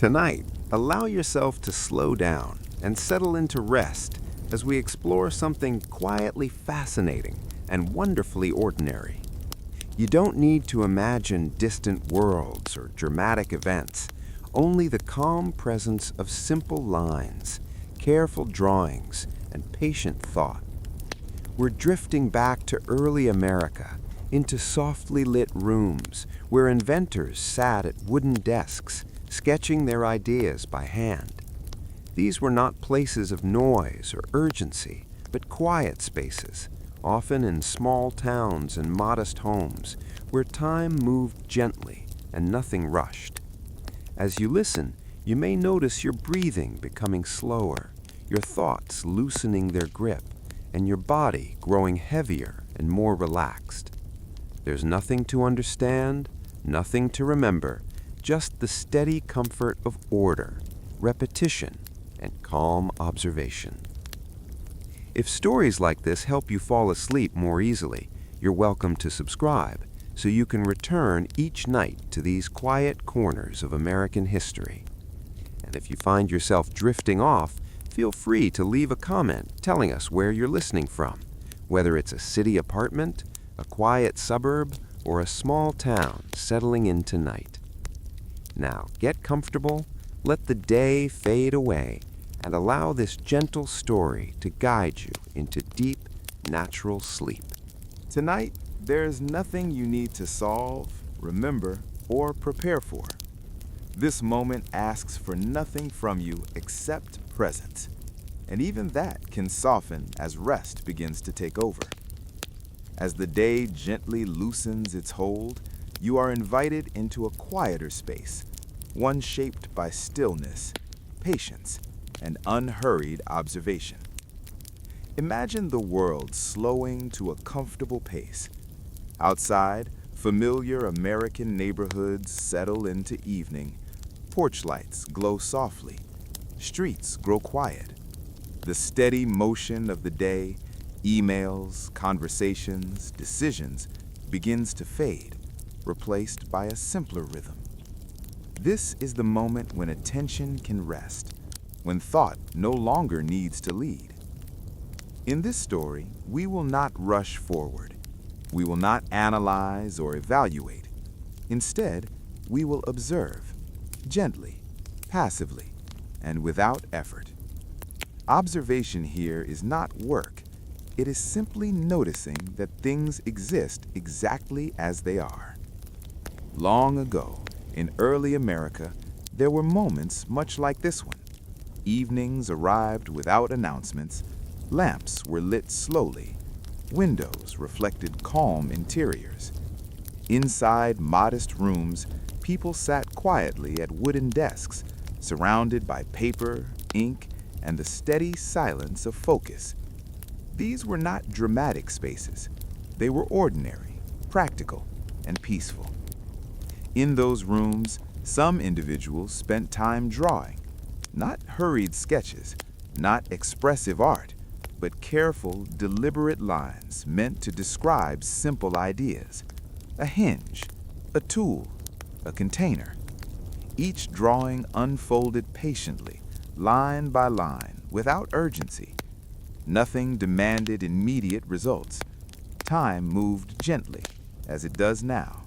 Tonight, allow yourself to slow down and settle into rest as we explore something quietly fascinating and wonderfully ordinary. You don't need to imagine distant worlds or dramatic events, only the calm presence of simple lines, careful drawings, and patient thought. We're drifting back to early America, into softly lit rooms where inventors sat at wooden desks, sketching their ideas by hand. These were not places of noise or urgency, but quiet spaces, often in small towns and modest homes, where time moved gently and nothing rushed. As you listen, you may notice your breathing becoming slower, your thoughts loosening their grip, and your body growing heavier and more relaxed. There's nothing to understand, nothing to remember, just the steady comfort of order, repetition, and calm observation. If stories like this help you fall asleep more easily, you're welcome to subscribe so you can return each night to these quiet corners of American history. And if you find yourself drifting off, feel free to leave a comment telling us where you're listening from, whether it's a city apartment, a quiet suburb, or a small town settling in tonight. Now, get comfortable, let the day fade away, and allow this gentle story to guide you into deep, natural sleep. Tonight, there's nothing you need to solve, remember, or prepare for. This moment asks for nothing from you except presence, and even that can soften as rest begins to take over. As the day gently loosens its hold, you are invited into a quieter space, one shaped by stillness, patience, and unhurried observation. Imagine the world slowing to a comfortable pace. Outside, familiar American neighborhoods settle into evening. Porch lights glow softly. Streets grow quiet. The steady motion of the day, emails, conversations, decisions, begins to fade, replaced by a simpler rhythm. This is the moment when attention can rest, when thought no longer needs to lead. In this story, we will not rush forward. We will not analyze or evaluate. Instead, we will observe, gently, passively, and without effort. Observation here is not work. It is simply noticing that things exist exactly as they are. Long ago, in early America, there were moments much like this one. Evenings arrived without announcements. Lamps were lit slowly. Windows reflected calm interiors. Inside modest rooms, people sat quietly at wooden desks, surrounded by paper, ink, and the steady silence of focus. These were not dramatic spaces. They were ordinary, practical, and peaceful. In those rooms, some individuals spent time drawing, not hurried sketches, not expressive art, but careful, deliberate lines meant to describe simple ideas. A hinge, a tool, a container. Each drawing unfolded patiently, line by line, without urgency. Nothing demanded immediate results. Time moved gently, as it does now.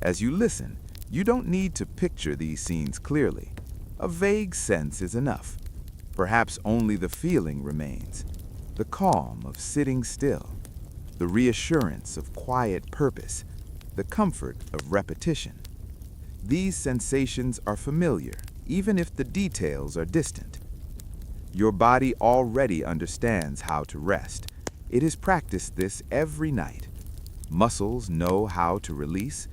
As you listen, you don't need to picture these scenes clearly. A vague sense is enough. Perhaps only the feeling remains. The calm of sitting still, the reassurance of quiet purpose, the comfort of repetition. These sensations are familiar, even if the details are distant. Your body already understands how to rest. It has practiced this every night. Muscles know how to release.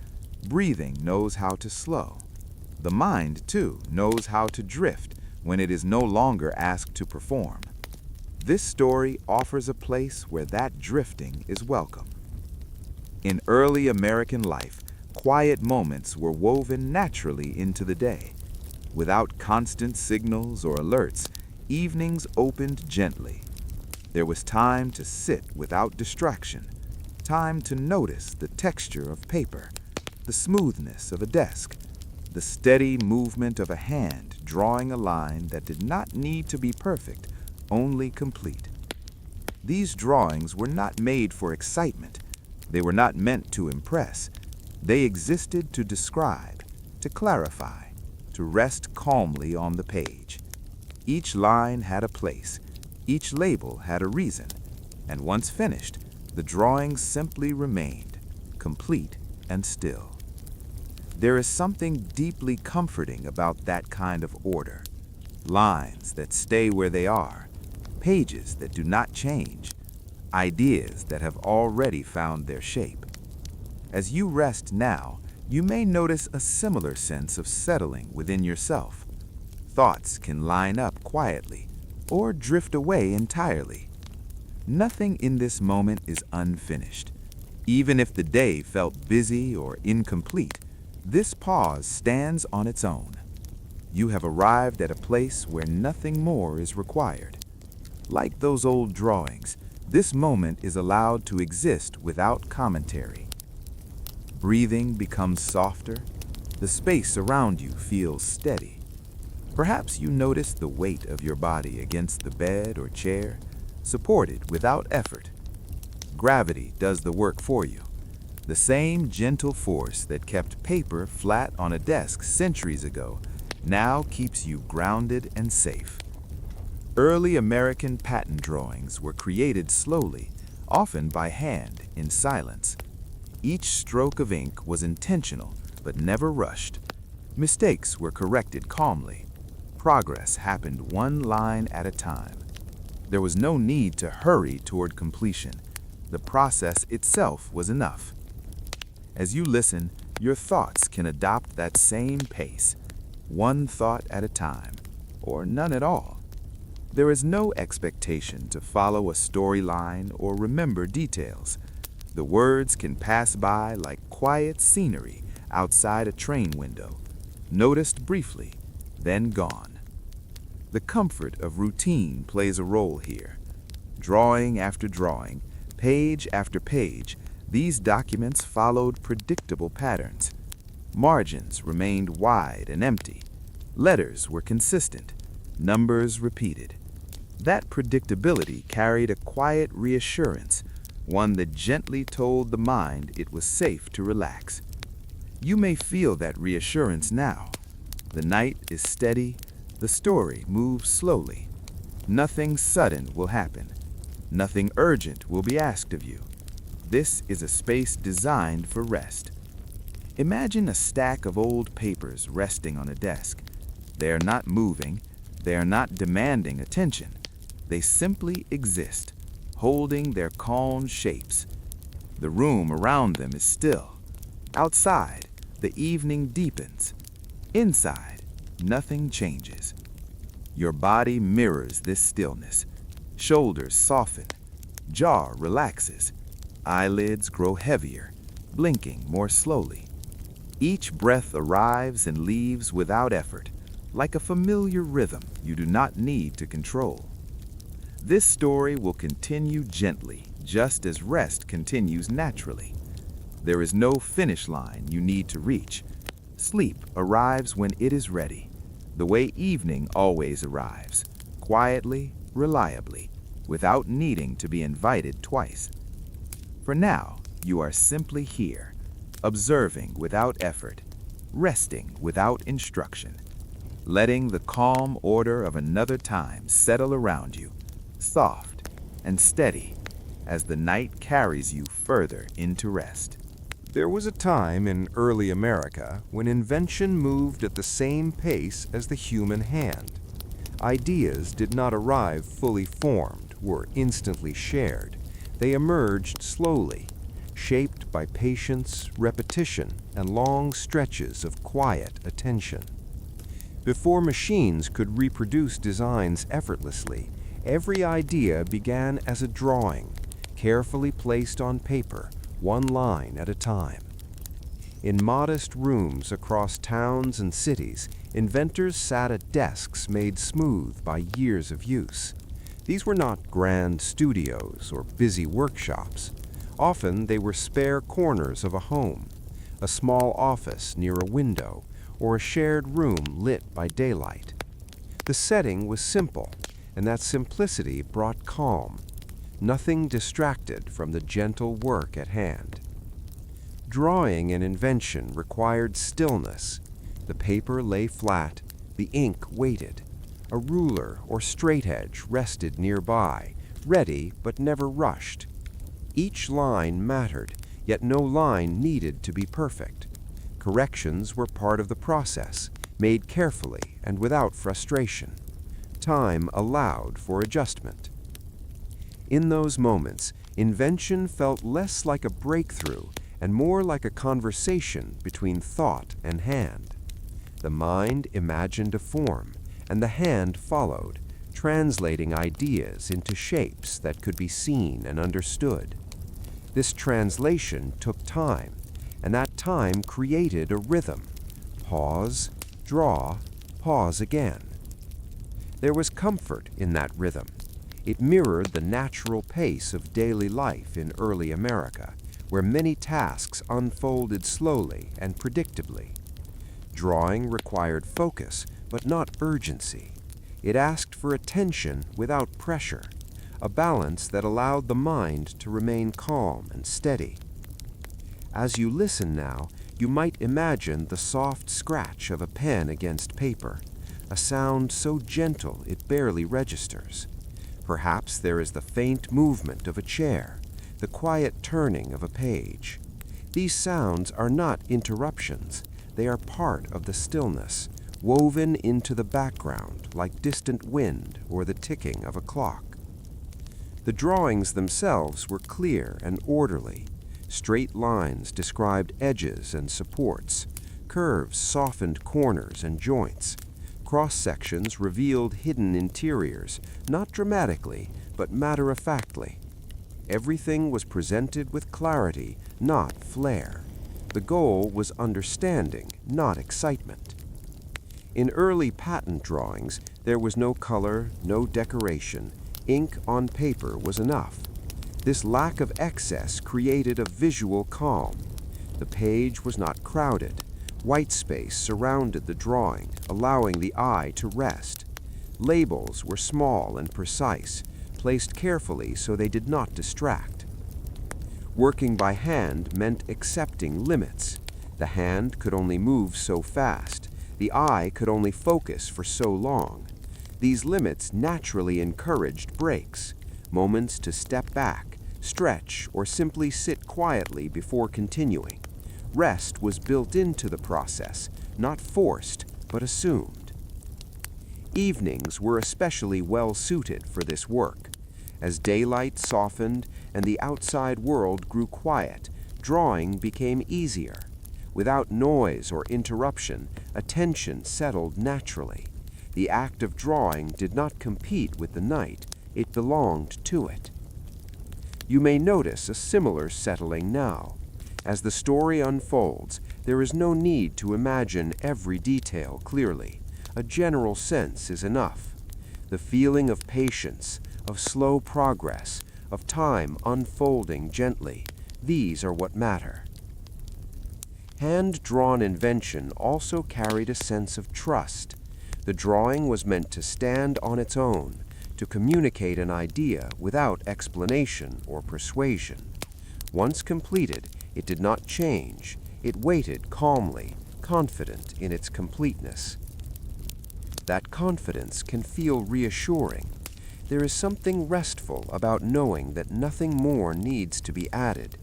Breathing knows how to slow. The mind, too, knows how to drift when it is no longer asked to perform. This story offers a place where that drifting is welcome. In early American life, quiet moments were woven naturally into the day. Without constant signals or alerts, evenings opened gently. There was time to sit without distraction, time to notice the texture of paper, the smoothness of a desk, the steady movement of a hand drawing a line that did not need to be perfect, only complete. These drawings were not made for excitement. They were not meant to impress. They existed to describe, to clarify, to rest calmly on the page. Each line had a place, each label had a reason, and once finished, the drawings simply remained, complete and still. There is something deeply comforting about that kind of order. Lines that stay where they are, pages that do not change, ideas that have already found their shape. As you rest now, you may notice a similar sense of settling within yourself. Thoughts can line up quietly or drift away entirely. Nothing in this moment is unfinished. Even if the day felt busy or incomplete, this pause stands on its own. You have arrived at a place where nothing more is required. Like those old drawings, this moment is allowed to exist without commentary. Breathing becomes softer. The space around you feels steady. Perhaps you notice the weight of your body against the bed or chair, supported without effort. Gravity does the work for you. The same gentle force that kept paper flat on a desk centuries ago now keeps you grounded and safe. Early American patent drawings were created slowly, often by hand, in silence. Each stroke of ink was intentional, but never rushed. Mistakes were corrected calmly. Progress happened one line at a time. There was no need to hurry toward completion. The process itself was enough. As you listen, your thoughts can adopt that same pace, one thought at a time, or none at all. There is no expectation to follow a storyline or remember details. The words can pass by like quiet scenery outside a train window, noticed briefly, then gone. The comfort of routine plays a role here. Drawing after drawing, page after page, these documents followed predictable patterns. Margins remained wide and empty. Letters were consistent, numbers repeated. That predictability carried a quiet reassurance, one that gently told the mind it was safe to relax. You may feel that reassurance now. The night is steady, the story moves slowly. Nothing sudden will happen. Nothing urgent will be asked of you. This is a space designed for rest. Imagine a stack of old papers resting on a desk. They are not moving, they are not demanding attention. They simply exist, holding their calm shapes. The room around them is still. Outside, the evening deepens. Inside, nothing changes. Your body mirrors this stillness. Shoulders soften, jaw relaxes, eyelids grow heavier, blinking more slowly. Each breath arrives and leaves without effort, like a familiar rhythm you do not need to control. This story will continue gently, just as rest continues naturally. There is no finish line you need to reach. Sleep arrives when it is ready, the way evening always arrives, quietly, reliably, without needing to be invited twice. For now, you are simply here, observing without effort, resting without instruction, letting the calm order of another time settle around you, soft and steady, as the night carries you further into rest. There was a time in early America when invention moved at the same pace as the human hand. Ideas did not arrive fully formed, were instantly shared. They emerged slowly, shaped by patience, repetition, and long stretches of quiet attention. Before machines could reproduce designs effortlessly, every idea began as a drawing, carefully placed on paper, one line at a time. In modest rooms across towns and cities, inventors sat at desks made smooth by years of use. These were not grand studios or busy workshops. Often they were spare corners of a home, a small office near a window, or a shared room lit by daylight. The setting was simple, and that simplicity brought calm. Nothing distracted from the gentle work at hand. Drawing an invention required stillness. The paper lay flat, the ink waited. A ruler or straightedge rested nearby, ready but never rushed. Each line mattered, yet no line needed to be perfect. Corrections were part of the process, made carefully and without frustration. Time allowed for adjustment. In those moments, invention felt less like a breakthrough and more like a conversation between thought and hand. The mind imagined a form, and the hand followed, translating ideas into shapes that could be seen and understood. This translation took time, and that time created a rhythm. Pause, draw, pause again. There was comfort in that rhythm. It mirrored the natural pace of daily life in early America, where many tasks unfolded slowly and predictably. Drawing required focus, but not urgency. It asked for attention without pressure, a balance that allowed the mind to remain calm and steady. As you listen now, you might imagine the soft scratch of a pen against paper, a sound so gentle it barely registers. Perhaps there is the faint movement of a chair, the quiet turning of a page. These sounds are not interruptions. They are part of the stillness, woven into the background like distant wind or the ticking of a clock. The drawings themselves were clear and orderly. Straight lines described edges and supports. Curves softened corners and joints. Cross-sections revealed hidden interiors, not dramatically, but matter-of-factly. Everything was presented with clarity, not flair. The goal was understanding, not excitement. In early patent drawings, there was no color, no decoration. Ink on paper was enough. This lack of excess created a visual calm. The page was not crowded. White space surrounded the drawing, allowing the eye to rest. Labels were small and precise, placed carefully so they did not distract. Working by hand meant accepting limits. The hand could only move so fast. The eye could only focus for so long. These limits naturally encouraged breaks, moments to step back, stretch, or simply sit quietly before continuing. Rest was built into the process, not forced, but assumed. Evenings were especially well suited for this work. As daylight softened and the outside world grew quiet, drawing became easier. Without noise or interruption, attention settled naturally. The act of drawing did not compete with the night, it belonged to it. You may notice a similar settling now. As the story unfolds, there is no need to imagine every detail clearly. A general sense is enough. The feeling of patience, of slow progress, of time unfolding gently, these are what matter. Hand-drawn invention also carried a sense of trust. The drawing was meant to stand on its own, to communicate an idea without explanation or persuasion. Once completed, it did not change. It waited calmly, confident in its completeness. That confidence can feel reassuring. There is something restful about knowing that nothing more needs to be added.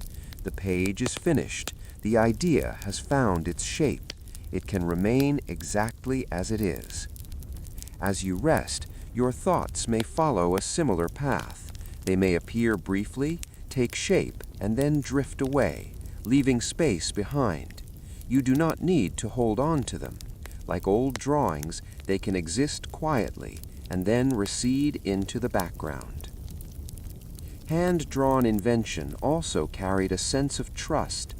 The page is finished. The idea has found its shape. It can remain exactly as it is. As you rest, your thoughts may follow a similar path. They may appear briefly, take shape, and then drift away, leaving space behind. You do not need to hold on to them. Like old drawings, they can exist quietly and then recede into the background. Hand-drawn invention also carried a sense of trust.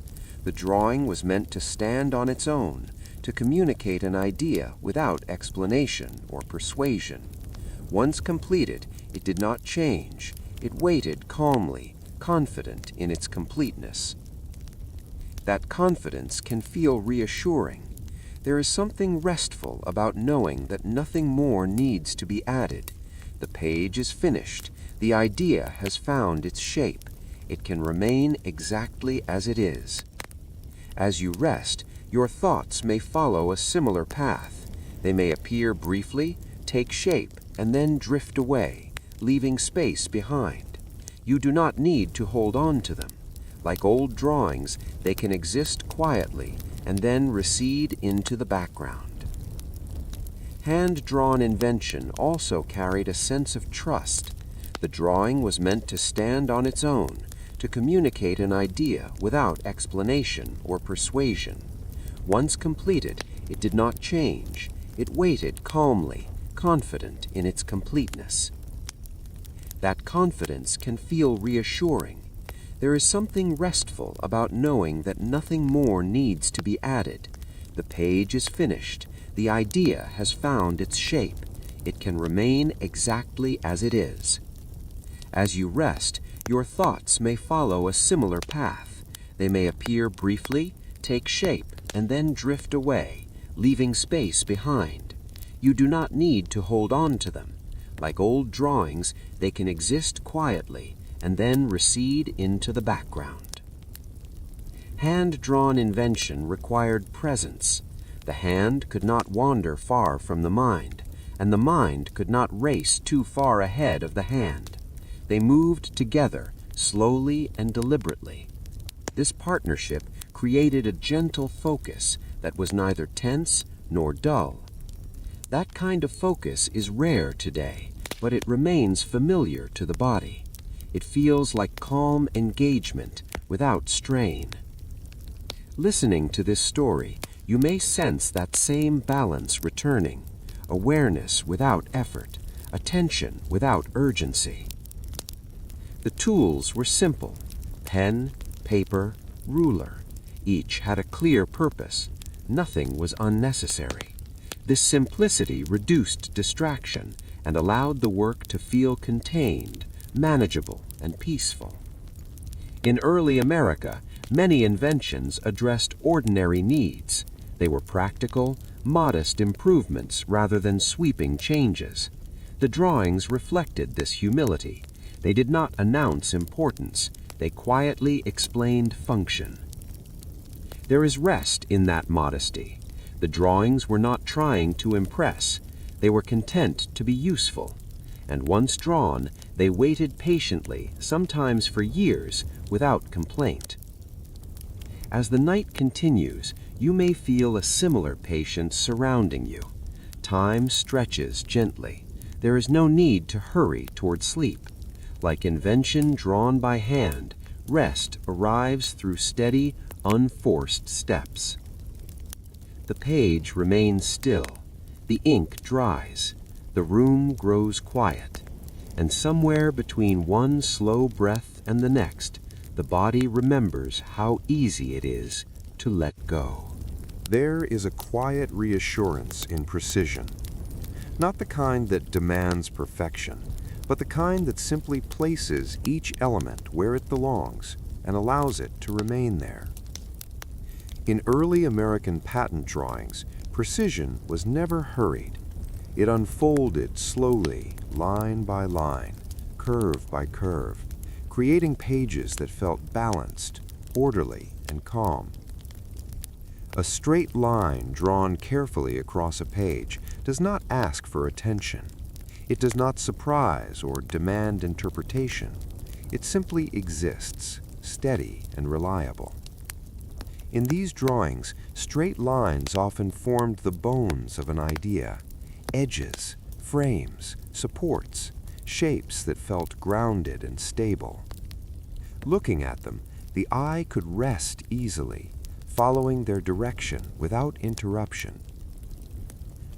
The drawing was meant to stand on its own, to communicate an idea without explanation or persuasion. Once completed, it did not change. It waited calmly, confident in its completeness. That confidence can feel reassuring. There is something restful about knowing that nothing more needs to be added. The page is finished. The idea has found its shape. It can remain exactly as it is. As you rest, your thoughts may follow a similar path. They may appear briefly, take shape, and then drift away, leaving space behind. You do not need to hold on to them. Like old drawings, they can exist quietly and then recede into the background. Hand-drawn invention also carried a sense of trust. The drawing was meant to stand on its own, to communicate an idea without explanation or persuasion. Once completed, it did not change. It waited calmly, confident in its completeness. That confidence can feel reassuring. There is something restful about knowing that nothing more needs to be added. The page is finished. The idea has found its shape. It can remain exactly as it is. As you rest, your thoughts may follow a similar path. They may appear briefly, take shape, and then drift away, leaving space behind. You do not need to hold on to them. Like old drawings, they can exist quietly and then recede into the background. Hand-drawn invention required presence. The hand could not wander far from the mind, and the mind could not race too far ahead of the hand. They moved together, slowly and deliberately. This partnership created a gentle focus that was neither tense nor dull. That kind of focus is rare today, but it remains familiar to the body. It feels like calm engagement without strain. Listening to this story, you may sense that same balance returning, awareness without effort, attention without urgency. The tools were simple: pen, paper, ruler. Each had a clear purpose. Nothing was unnecessary. This simplicity reduced distraction and allowed the work to feel contained, manageable, and peaceful. In early America, many inventions addressed ordinary needs. They were practical, modest improvements rather than sweeping changes. The drawings reflected this humility. They did not announce importance. They quietly explained function. There is rest in that modesty. The drawings were not trying to impress. They were content to be useful. And once drawn, they waited patiently, sometimes for years, without complaint. As the night continues, you may feel a similar patience surrounding you. Time stretches gently. There is no need to hurry toward sleep. Like invention drawn by hand, rest arrives through steady, unforced steps. The page remains still. The ink dries. The room grows quiet. And somewhere between one slow breath and the next, the body remembers how easy it is to let go. There is a quiet reassurance in precision. Not the kind that demands perfection, but the kind that simply places each element where it belongs and allows it to remain there. In early American patent drawings, precision was never hurried. It unfolded slowly, line by line, curve by curve, creating pages that felt balanced, orderly, and calm. A straight line drawn carefully across a page does not ask for attention. It does not surprise or demand interpretation. It simply exists, steady and reliable. In these drawings, straight lines often formed the bones of an idea. Edges, frames, supports, shapes that felt grounded and stable. Looking at them, the eye could rest easily, following their direction without interruption.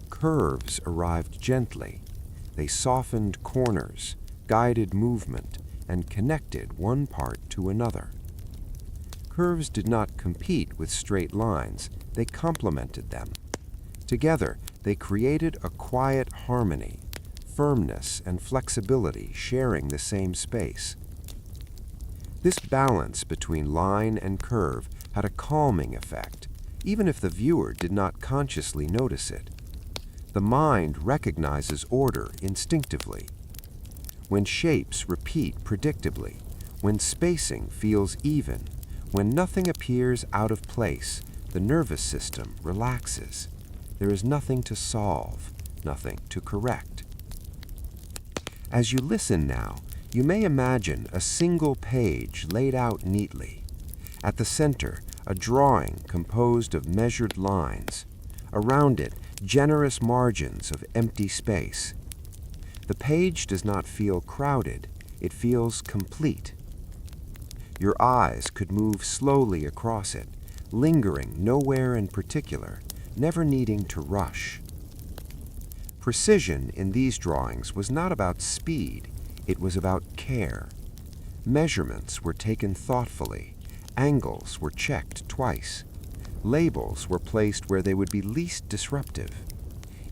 Curves arrived gently. They softened corners, guided movement, and connected one part to another. Curves did not compete with straight lines, they complemented them. Together, they created a quiet harmony, firmness and flexibility sharing the same space. This balance between line and curve had a calming effect. even if the viewer did not consciously notice it. The mind recognizes order instinctively. When shapes repeat predictably, when spacing feels even, when nothing appears out of place, the nervous system relaxes. There is nothing to solve, nothing to correct. As you listen now, you may imagine a single page laid out neatly. At the center, a drawing composed of measured lines. Around it, generous margins of empty space. The page does not feel crowded, it feels complete. Your eyes could move slowly across it, lingering nowhere in particular, never needing to rush. Precision in these drawings was not about speed, it was about care. Measurements were taken thoughtfully, angles were checked twice, labels were placed where they would be least disruptive.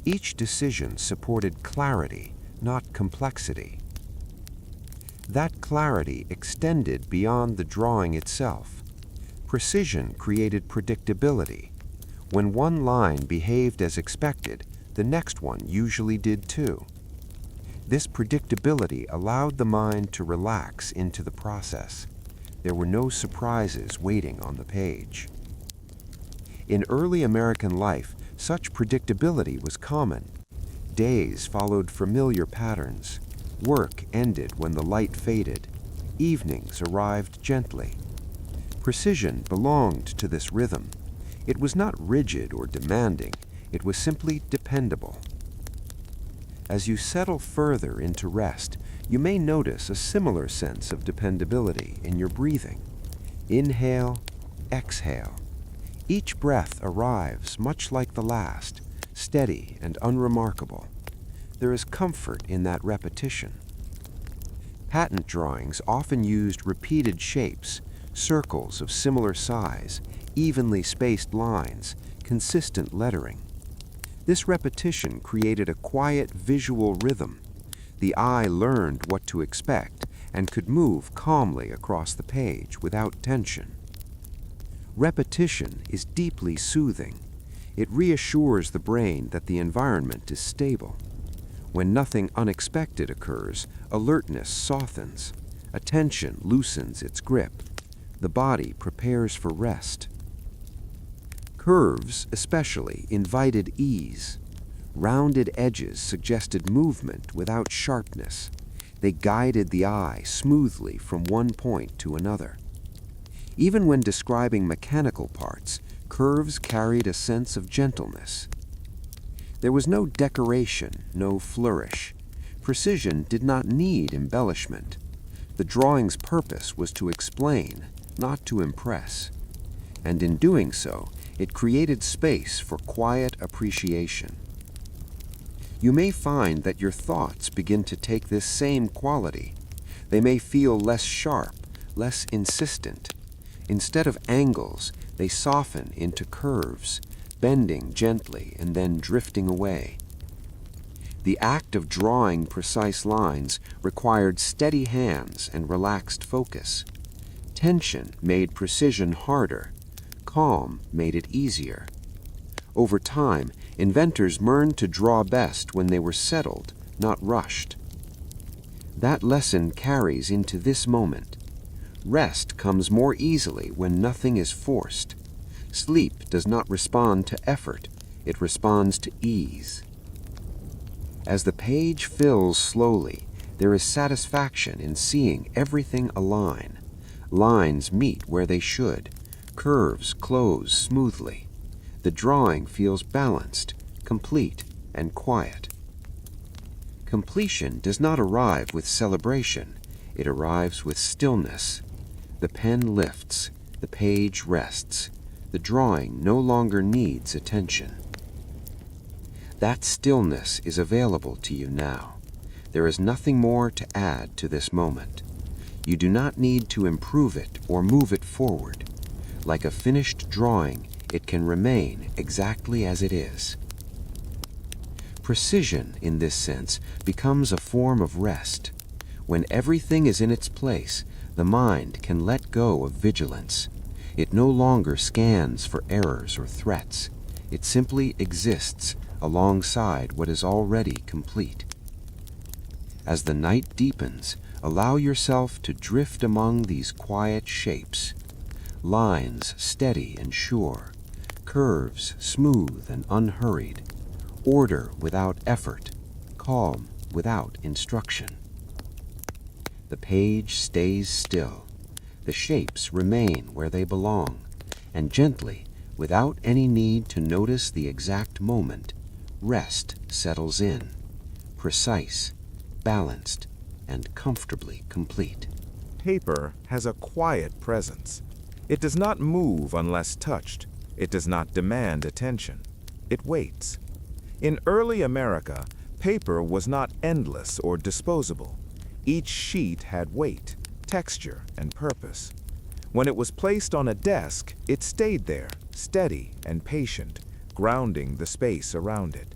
Each decision supported clarity, not complexity. That clarity extended beyond the drawing itself. Precision created predictability. When one line behaved as expected, the next one usually did too. This predictability allowed the mind to relax into the process. There were no surprises waiting on the page. In early American life, such predictability was common. Days followed familiar patterns. Work ended when the light faded. Evenings arrived gently. Precision belonged to this rhythm. It was not rigid or demanding. It was simply dependable. As you settle further into rest, you may notice a similar sense of dependability in your breathing. Inhale, exhale. Each breath arrives much like the last, steady and unremarkable. There is comfort in that repetition. Patent drawings often used repeated shapes, circles of similar size, evenly spaced lines, consistent lettering. This repetition created a quiet visual rhythm. The eye learned what to expect and could move calmly across the page without tension. Repetition is deeply soothing. It reassures the brain that the environment is stable. When nothing unexpected occurs, alertness softens. Attention loosens its grip. The body prepares for rest. Curves, especially, invited ease. Rounded edges suggested movement without sharpness. They guided the eye smoothly from one point to another. Even when describing mechanical parts, curves carried a sense of gentleness. There was no decoration, no flourish. Precision did not need embellishment. The drawing's purpose was to explain, not to impress. And in doing so, it created space for quiet appreciation. You may find that your thoughts begin to take this same quality. They may feel less sharp, less insistent. Instead of angles, they soften into curves, bending gently and then drifting away. The act of drawing precise lines required steady hands and relaxed focus. Tension made precision harder. Calm made it easier. Over time, inventors learned to draw best when they were settled, not rushed. That lesson carries into this moment. Rest comes more easily when nothing is forced. Sleep does not respond to effort, it responds to ease. As the page fills slowly, there is satisfaction in seeing everything align. Lines meet where they should. Curves close smoothly. The drawing feels balanced, complete, and quiet. Completion does not arrive with celebration. It arrives with stillness. The pen lifts. The page rests. The drawing no longer needs attention. That stillness is available to you now. There is nothing more to add to this moment. You do not need to improve it or move it forward. Like a finished drawing, it can remain exactly as it is. Precision, in this sense, becomes a form of rest. When everything is in its place, the mind can let go of vigilance. It no longer scans for errors or threats. It simply exists alongside what is already complete. As the night deepens, allow yourself to drift among these quiet shapes. Lines steady and sure, curves smooth and unhurried, order without effort, calm without instruction. The page stays still. The shapes remain where they belong, and gently, without any need to notice the exact moment, rest settles in, precise, balanced, and comfortably complete. Paper has a quiet presence. It does not move unless touched. It does not demand attention. It waits. In early America, paper was not endless or disposable. Each sheet had weight, texture, and purpose. When it was placed on a desk, it stayed there, steady and patient, grounding the space around it.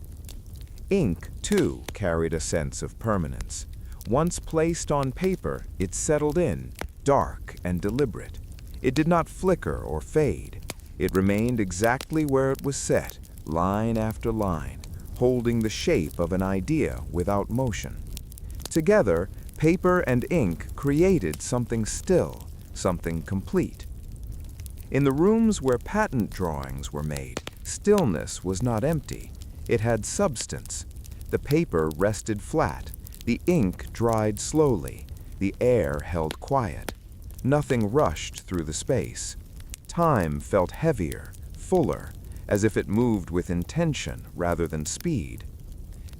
Ink, too, carried a sense of permanence. Once placed on paper, it settled in, dark and deliberate. It did not flicker or fade. It remained exactly where it was set, line after line, holding the shape of an idea without motion. Together, paper and ink created something still, something complete. In the rooms where patent drawings were made, stillness was not empty. It had substance. The paper rested flat. The ink dried slowly. The air held quiet. Nothing rushed through the space. Time felt heavier, fuller, as if it moved with intention rather than speed.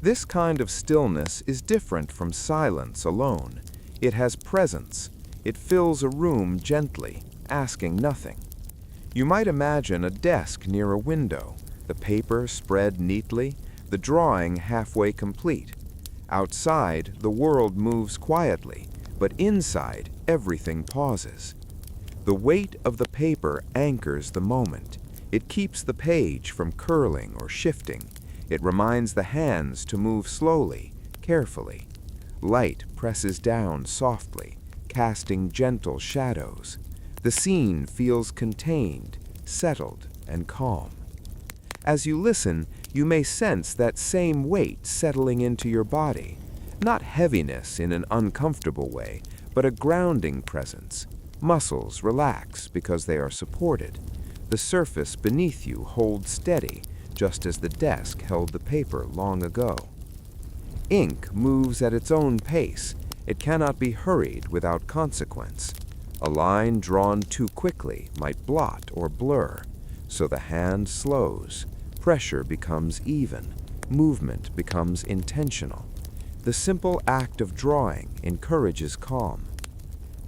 This kind of stillness is different from silence alone. It has presence. It fills a room gently, asking nothing. You might imagine a desk near a window, the paper spread neatly, the drawing halfway complete. Outside, the world moves quietly, but inside, everything pauses. The weight of the paper anchors the moment. It keeps the page from curling or shifting. It reminds the hands to move slowly, carefully. Light presses down softly, casting gentle shadows. The scene feels contained, settled, and calm. As you listen, you may sense that same weight settling into your body. Not heaviness in an uncomfortable way, but a grounding presence. Muscles relax because they are supported. The surface beneath you holds steady, just as the desk held the paper long ago. Ink moves at its own pace. It cannot be hurried without consequence. A line drawn too quickly might blot or blur, so the hand slows. Pressure becomes even. Movement becomes intentional. The simple act of drawing encourages calm.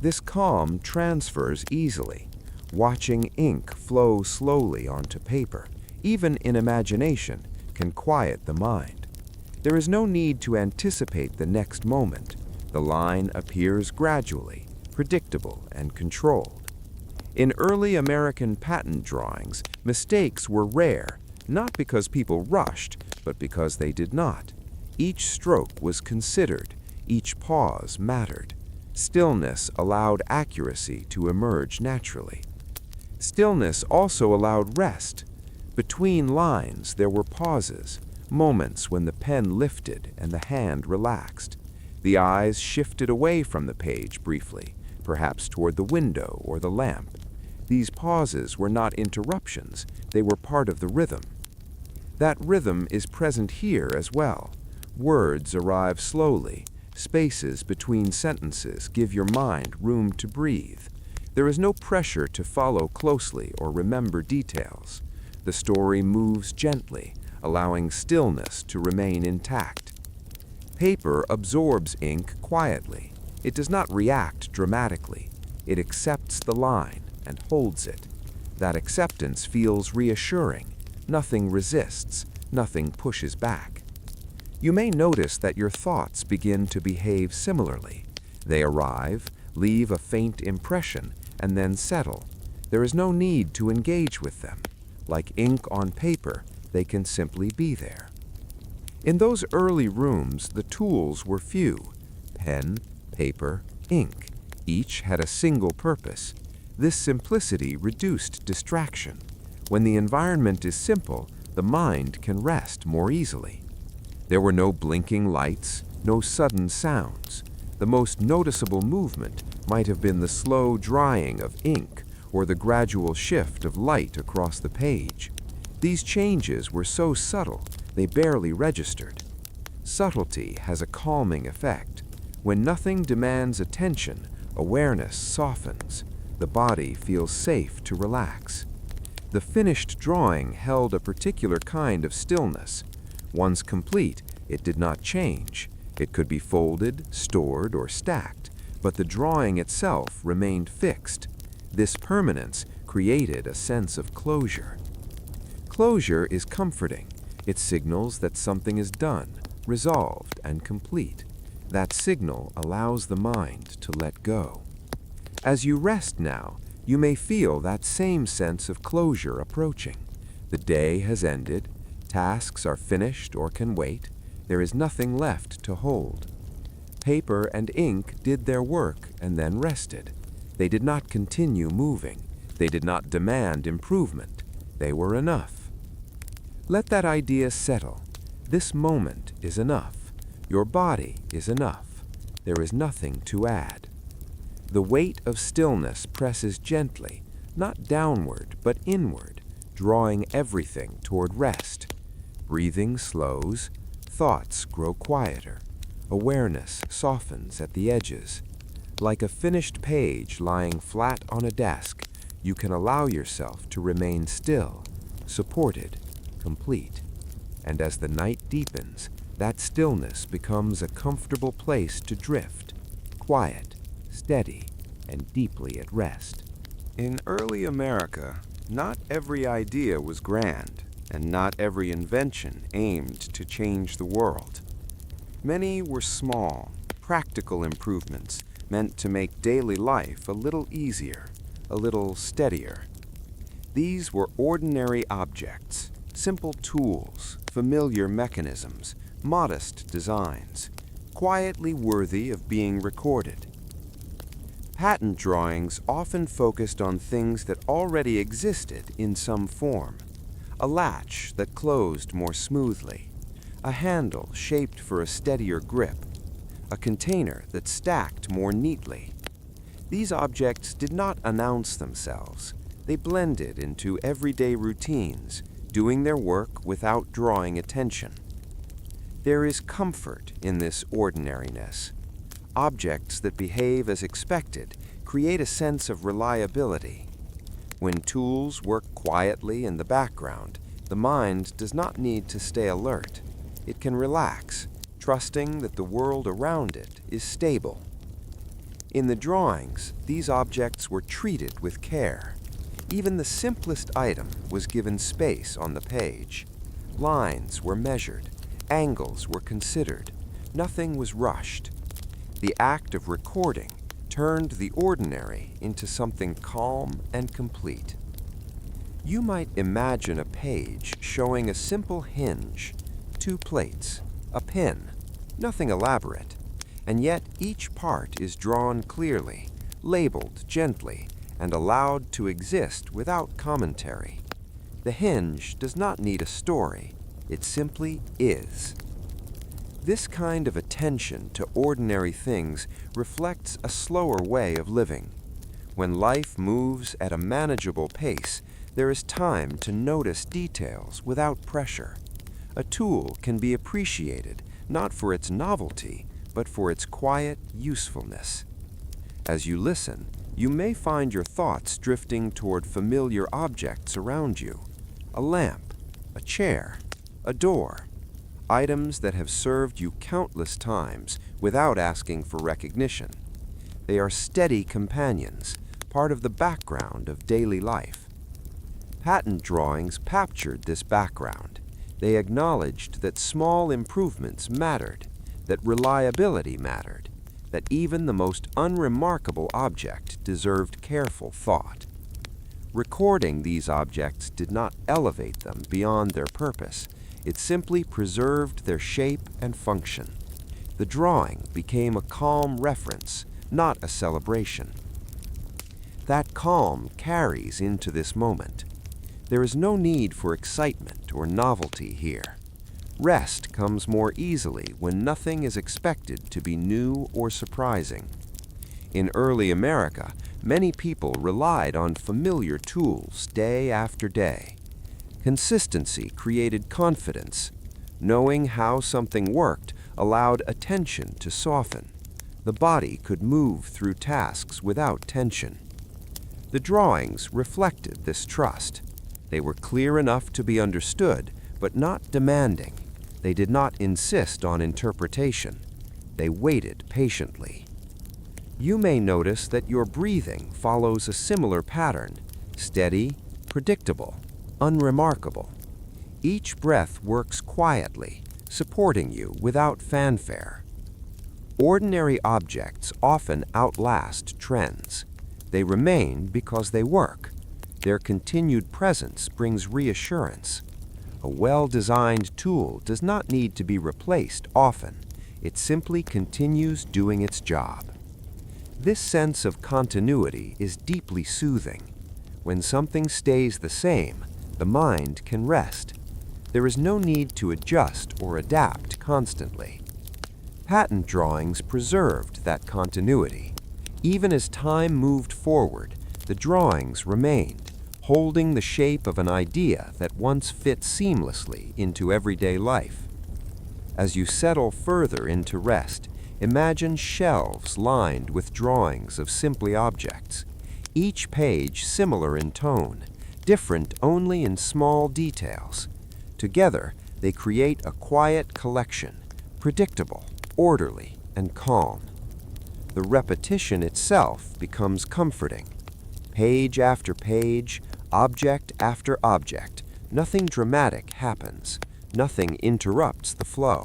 This calm transfers easily. Watching ink flow slowly onto paper, even in imagination, can quiet the mind. There is no need to anticipate the next moment. The line appears gradually, predictable and controlled. In early American patent drawings, mistakes were rare, not because people rushed, but because they did not. Each stroke was considered, each pause mattered. Stillness allowed accuracy to emerge naturally. Stillness also allowed rest. Between lines there were pauses, moments when the pen lifted and the hand relaxed. The eyes shifted away from the page briefly, perhaps toward the window or the lamp. These pauses were not interruptions, they were part of the rhythm. That rhythm is present here as well. Words arrive slowly. Spaces between sentences give your mind room to breathe. There is no pressure to follow closely or remember details. The story moves gently, allowing stillness to remain intact. Paper absorbs ink quietly. It does not react dramatically. It accepts the line and holds it. That acceptance feels reassuring. Nothing resists, nothing pushes back. You may notice that your thoughts begin to behave similarly. They arrive, leave a faint impression, and then settle. There is no need to engage with them. Like ink on paper, they can simply be there. In those early rooms, the tools were few. Pen, paper, ink. Each had a single purpose. This simplicity reduced distraction. When the environment is simple, the mind can rest more easily. There were no blinking lights, no sudden sounds. The most noticeable movement might have been the slow drying of ink or the gradual shift of light across the page. These changes were so subtle, they barely registered. Subtlety has a calming effect. When nothing demands attention, awareness softens. The body feels safe to relax. The finished drawing held a particular kind of stillness. Once complete, it did not change. It could be folded, stored, or stacked, but the drawing itself remained fixed. This permanence created a sense of closure. Closure is comforting. It signals that something is done, resolved, and complete. That signal allows the mind to let go. As you rest now, you may feel that same sense of closure approaching. The day has ended, tasks are finished or can wait, there is nothing left to hold. Paper and ink did their work and then rested. They did not continue moving. They did not demand improvement. They were enough. Let that idea settle. This moment is enough. Your body is enough. There is nothing to add. The weight of stillness presses gently, not downward but inward, drawing everything toward rest. Breathing slows, thoughts grow quieter, awareness softens at the edges. Like a finished page lying flat on a desk, you can allow yourself to remain still, supported, complete. And as the night deepens, that stillness becomes a comfortable place to drift, quiet, steady, and deeply at rest. In early America, not every idea was grand, and not every invention aimed to change the world. Many were small, practical improvements meant to make daily life a little easier, a little steadier. These were ordinary objects, simple tools, familiar mechanisms, modest designs, quietly worthy of being recorded. Patent drawings often focused on things that already existed in some form. A latch that closed more smoothly, a handle shaped for a steadier grip, a container that stacked more neatly. These objects did not announce themselves. They blended into everyday routines, doing their work without drawing attention. There is comfort in this ordinariness. Objects that behave as expected create a sense of reliability. When tools work quietly in the background, the mind does not need to stay alert. It can relax, trusting that the world around it is stable. In the drawings, these objects were treated with care. Even the simplest item was given space on the page. Lines were measured, angles were considered, nothing was rushed. The act of recording turned the ordinary into something calm and complete. You might imagine a page showing a simple hinge, 2 plates, a pin, nothing elaborate, and yet each part is drawn clearly, labeled gently, and allowed to exist without commentary. The hinge does not need a story, it simply is. This kind of attention to ordinary things reflects a slower way of living. When life moves at a manageable pace, there is time to notice details without pressure. A tool can be appreciated not for its novelty, but for its quiet usefulness. As you listen, you may find your thoughts drifting toward familiar objects around you. A lamp, a chair, a door. Items that have served you countless times without asking for recognition. They are steady companions, part of the background of daily life. Patent drawings captured this background. They acknowledged that small improvements mattered, that reliability mattered, that even the most unremarkable object deserved careful thought. Recording these objects did not elevate them beyond their purpose. It simply preserved their shape and function. The drawing became a calm reference, not a celebration. That calm carries into this moment. There is no need for excitement or novelty here. Rest comes more easily when nothing is expected to be new or surprising. In early America, many people relied on familiar tools day after day. Consistency created confidence. Knowing how something worked allowed attention to soften. The body could move through tasks without tension. The drawings reflected this trust. They were clear enough to be understood, but not demanding. They did not insist on interpretation. They waited patiently. You may notice that your breathing follows a similar pattern: steady, predictable, unremarkable. Each breath works quietly, supporting you without fanfare. Ordinary objects often outlast trends. They remain because they work. Their continued presence brings reassurance. A well-designed tool does not need to be replaced often. It simply continues doing its job. This sense of continuity is deeply soothing. When something stays the same, the mind can rest. There is no need to adjust or adapt constantly. Patent drawings preserved that continuity. Even as time moved forward, the drawings remained, holding the shape of an idea that once fit seamlessly into everyday life. As you settle further into rest, imagine shelves lined with drawings of simply objects, each page similar in tone, different only in small details. Together, they create a quiet collection, predictable, orderly, and calm. The repetition itself becomes comforting. Page after page, object after object, nothing dramatic happens. Nothing interrupts the flow.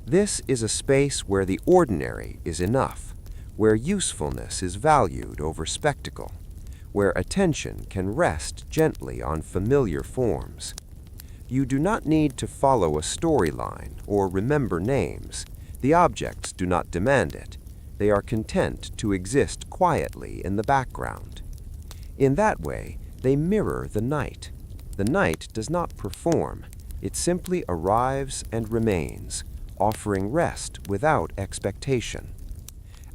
This is a space where the ordinary is enough, where usefulness is valued over spectacle, where attention can rest gently on familiar forms. You do not need to follow a storyline or remember names. The objects do not demand it. They are content to exist quietly in the background. In that way, they mirror the night. The night does not perform. It simply arrives and remains, offering rest without expectation.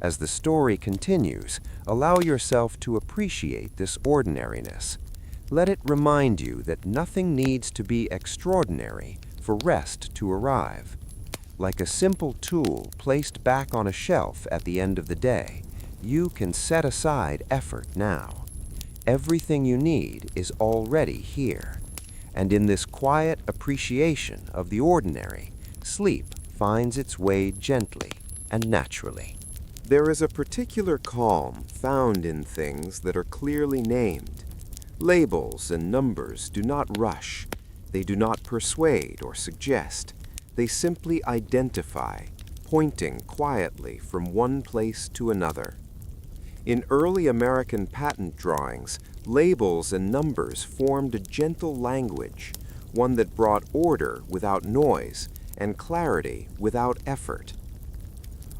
As the story continues, allow yourself to appreciate this ordinariness. Let it remind you that nothing needs to be extraordinary for rest to arrive. Like a simple tool placed back on a shelf at the end of the day, you can set aside effort now. Everything you need is already here. And in this quiet appreciation of the ordinary, sleep finds its way gently and naturally. There is a particular calm found in things that are clearly named. Labels and numbers do not rush. They do not persuade or suggest. They simply identify, pointing quietly from one place to another. In early American patent drawings, labels and numbers formed a gentle language, one that brought order without noise and clarity without effort.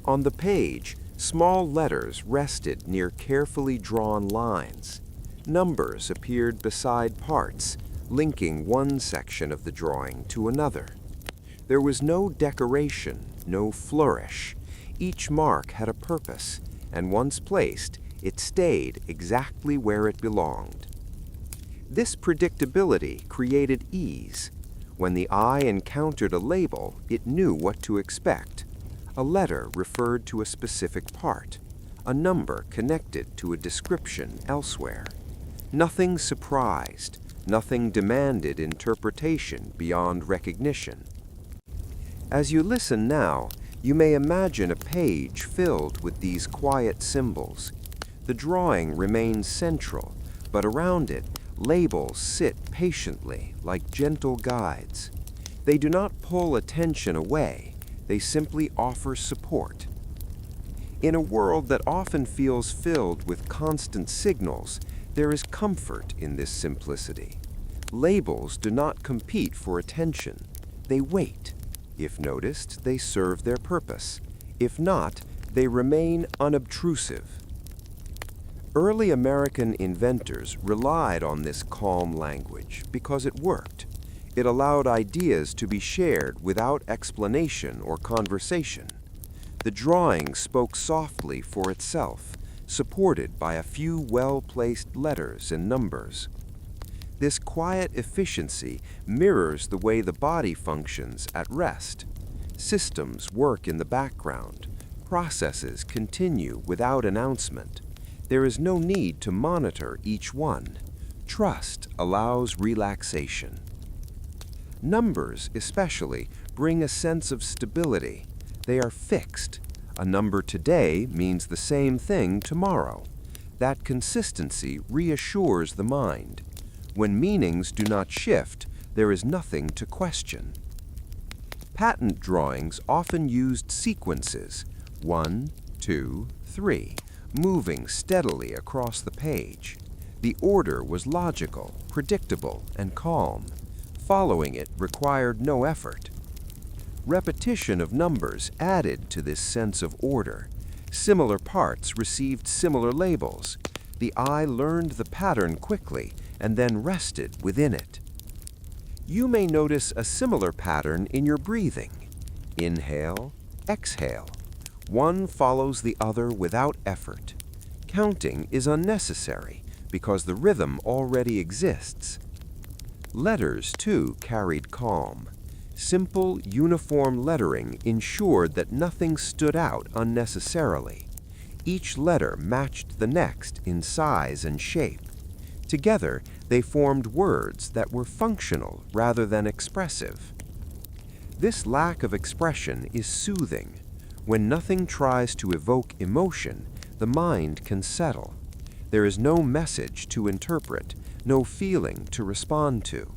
On the page, small letters rested near carefully drawn lines. Numbers appeared beside parts, linking one section of the drawing to another. There was no decoration, no flourish. Each mark had a purpose, and once placed, it stayed exactly where it belonged. This predictability created ease. When the eye encountered a label, it knew what to expect. A letter referred to a specific part. A number connected to a description elsewhere. Nothing surprised, nothing demanded interpretation beyond recognition. As you listen now, you may imagine a page filled with these quiet symbols. The drawing remains central, but around it, labels sit patiently like gentle guides. They do not pull attention away, they simply offer support. In a world that often feels filled with constant signals, there is comfort in this simplicity. Labels do not compete for attention, they wait. If noticed, they serve their purpose. If not, they remain unobtrusive. Early American inventors relied on this calm language because it worked. It allowed ideas to be shared without explanation or conversation. The drawing spoke softly for itself, supported by a few well-placed letters and numbers. This quiet efficiency mirrors the way the body functions at rest. Systems work in the background. Processes continue without announcement. There is no need to monitor each one. Trust allows relaxation. Numbers, especially, bring a sense of stability. They are fixed. A number today means the same thing tomorrow. That consistency reassures the mind. When meanings do not shift, there is nothing to question. Patent drawings often used sequences, 1, 2, 3, moving steadily across the page. The order was logical, predictable, and calm. Following it required no effort. Repetition of numbers added to this sense of order. Similar parts received similar labels. The eye learned the pattern quickly and then rested within it. You may notice a similar pattern in your breathing. Inhale, exhale. One follows the other without effort. Counting is unnecessary because the rhythm already exists. Letters, too, carried calm. Simple, uniform lettering ensured that nothing stood out unnecessarily. Each letter matched the next in size and shape. Together, they formed words that were functional rather than expressive. This lack of expression is soothing. When nothing tries to evoke emotion, the mind can settle. There is no message to interpret, no feeling to respond to.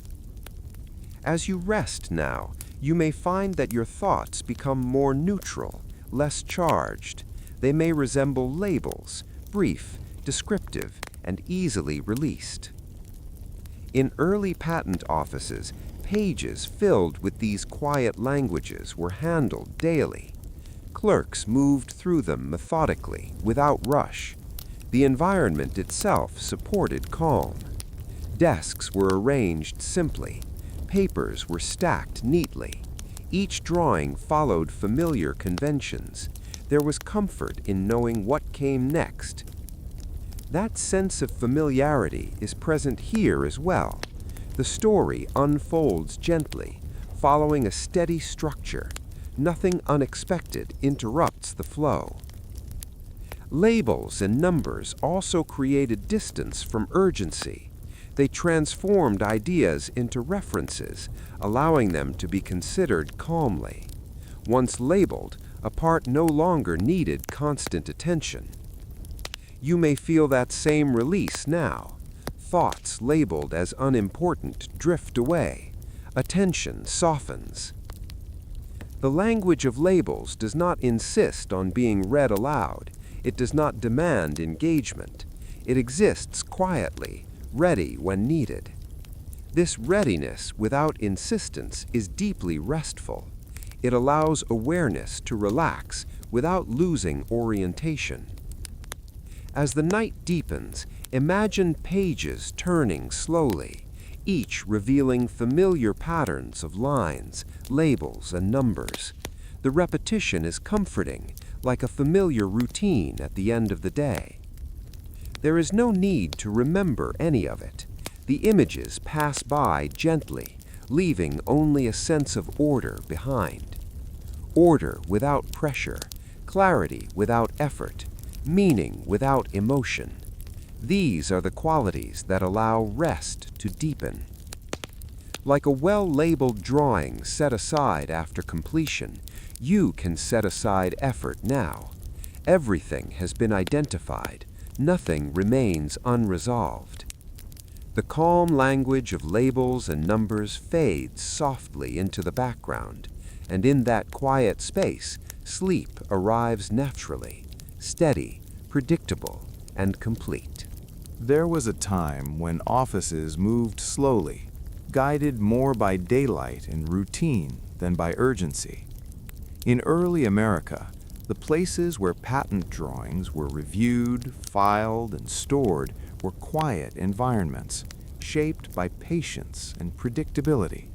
As you rest now, you may find that your thoughts become more neutral, less charged. They may resemble labels, brief, descriptive, and easily released. In early patent offices, pages filled with these quiet languages were handled daily. Clerks moved through them methodically, without rush. The environment itself supported calm. Desks were arranged simply. Papers were stacked neatly. Each drawing followed familiar conventions. There was comfort in knowing what came next. That sense of familiarity is present here as well. The story unfolds gently, following a steady structure. Nothing unexpected interrupts the flow. Labels and numbers also created distance from urgency. They transformed ideas into references, allowing them to be considered calmly. Once labeled, a part no longer needed constant attention. You may feel that same release now. Thoughts labeled as unimportant drift away. Attention softens. The language of labels does not insist on being read aloud. It does not demand engagement. It exists quietly, ready when needed. This readiness without insistence is deeply restful. It allows awareness to relax without losing orientation. As the night deepens, imagine pages turning slowly, each revealing familiar patterns of lines, labels, and numbers. The repetition is comforting, like a familiar routine at the end of the day. There is no need to remember any of it. The images pass by gently, leaving only a sense of order behind. Order without pressure, clarity without effort, meaning without emotion. These are the qualities that allow rest to deepen. Like a well-labeled drawing set aside after completion, you can set aside effort now. Everything has been identified. Nothing remains unresolved. The calm language of labels and numbers fades softly into the background, and in that quiet space, sleep arrives naturally, steady, predictable, and complete. There was a time when offices moved slowly, guided more by daylight and routine than by urgency. In early America, the The places where patent drawings were reviewed, filed, and stored were quiet environments, shaped by patience and predictability.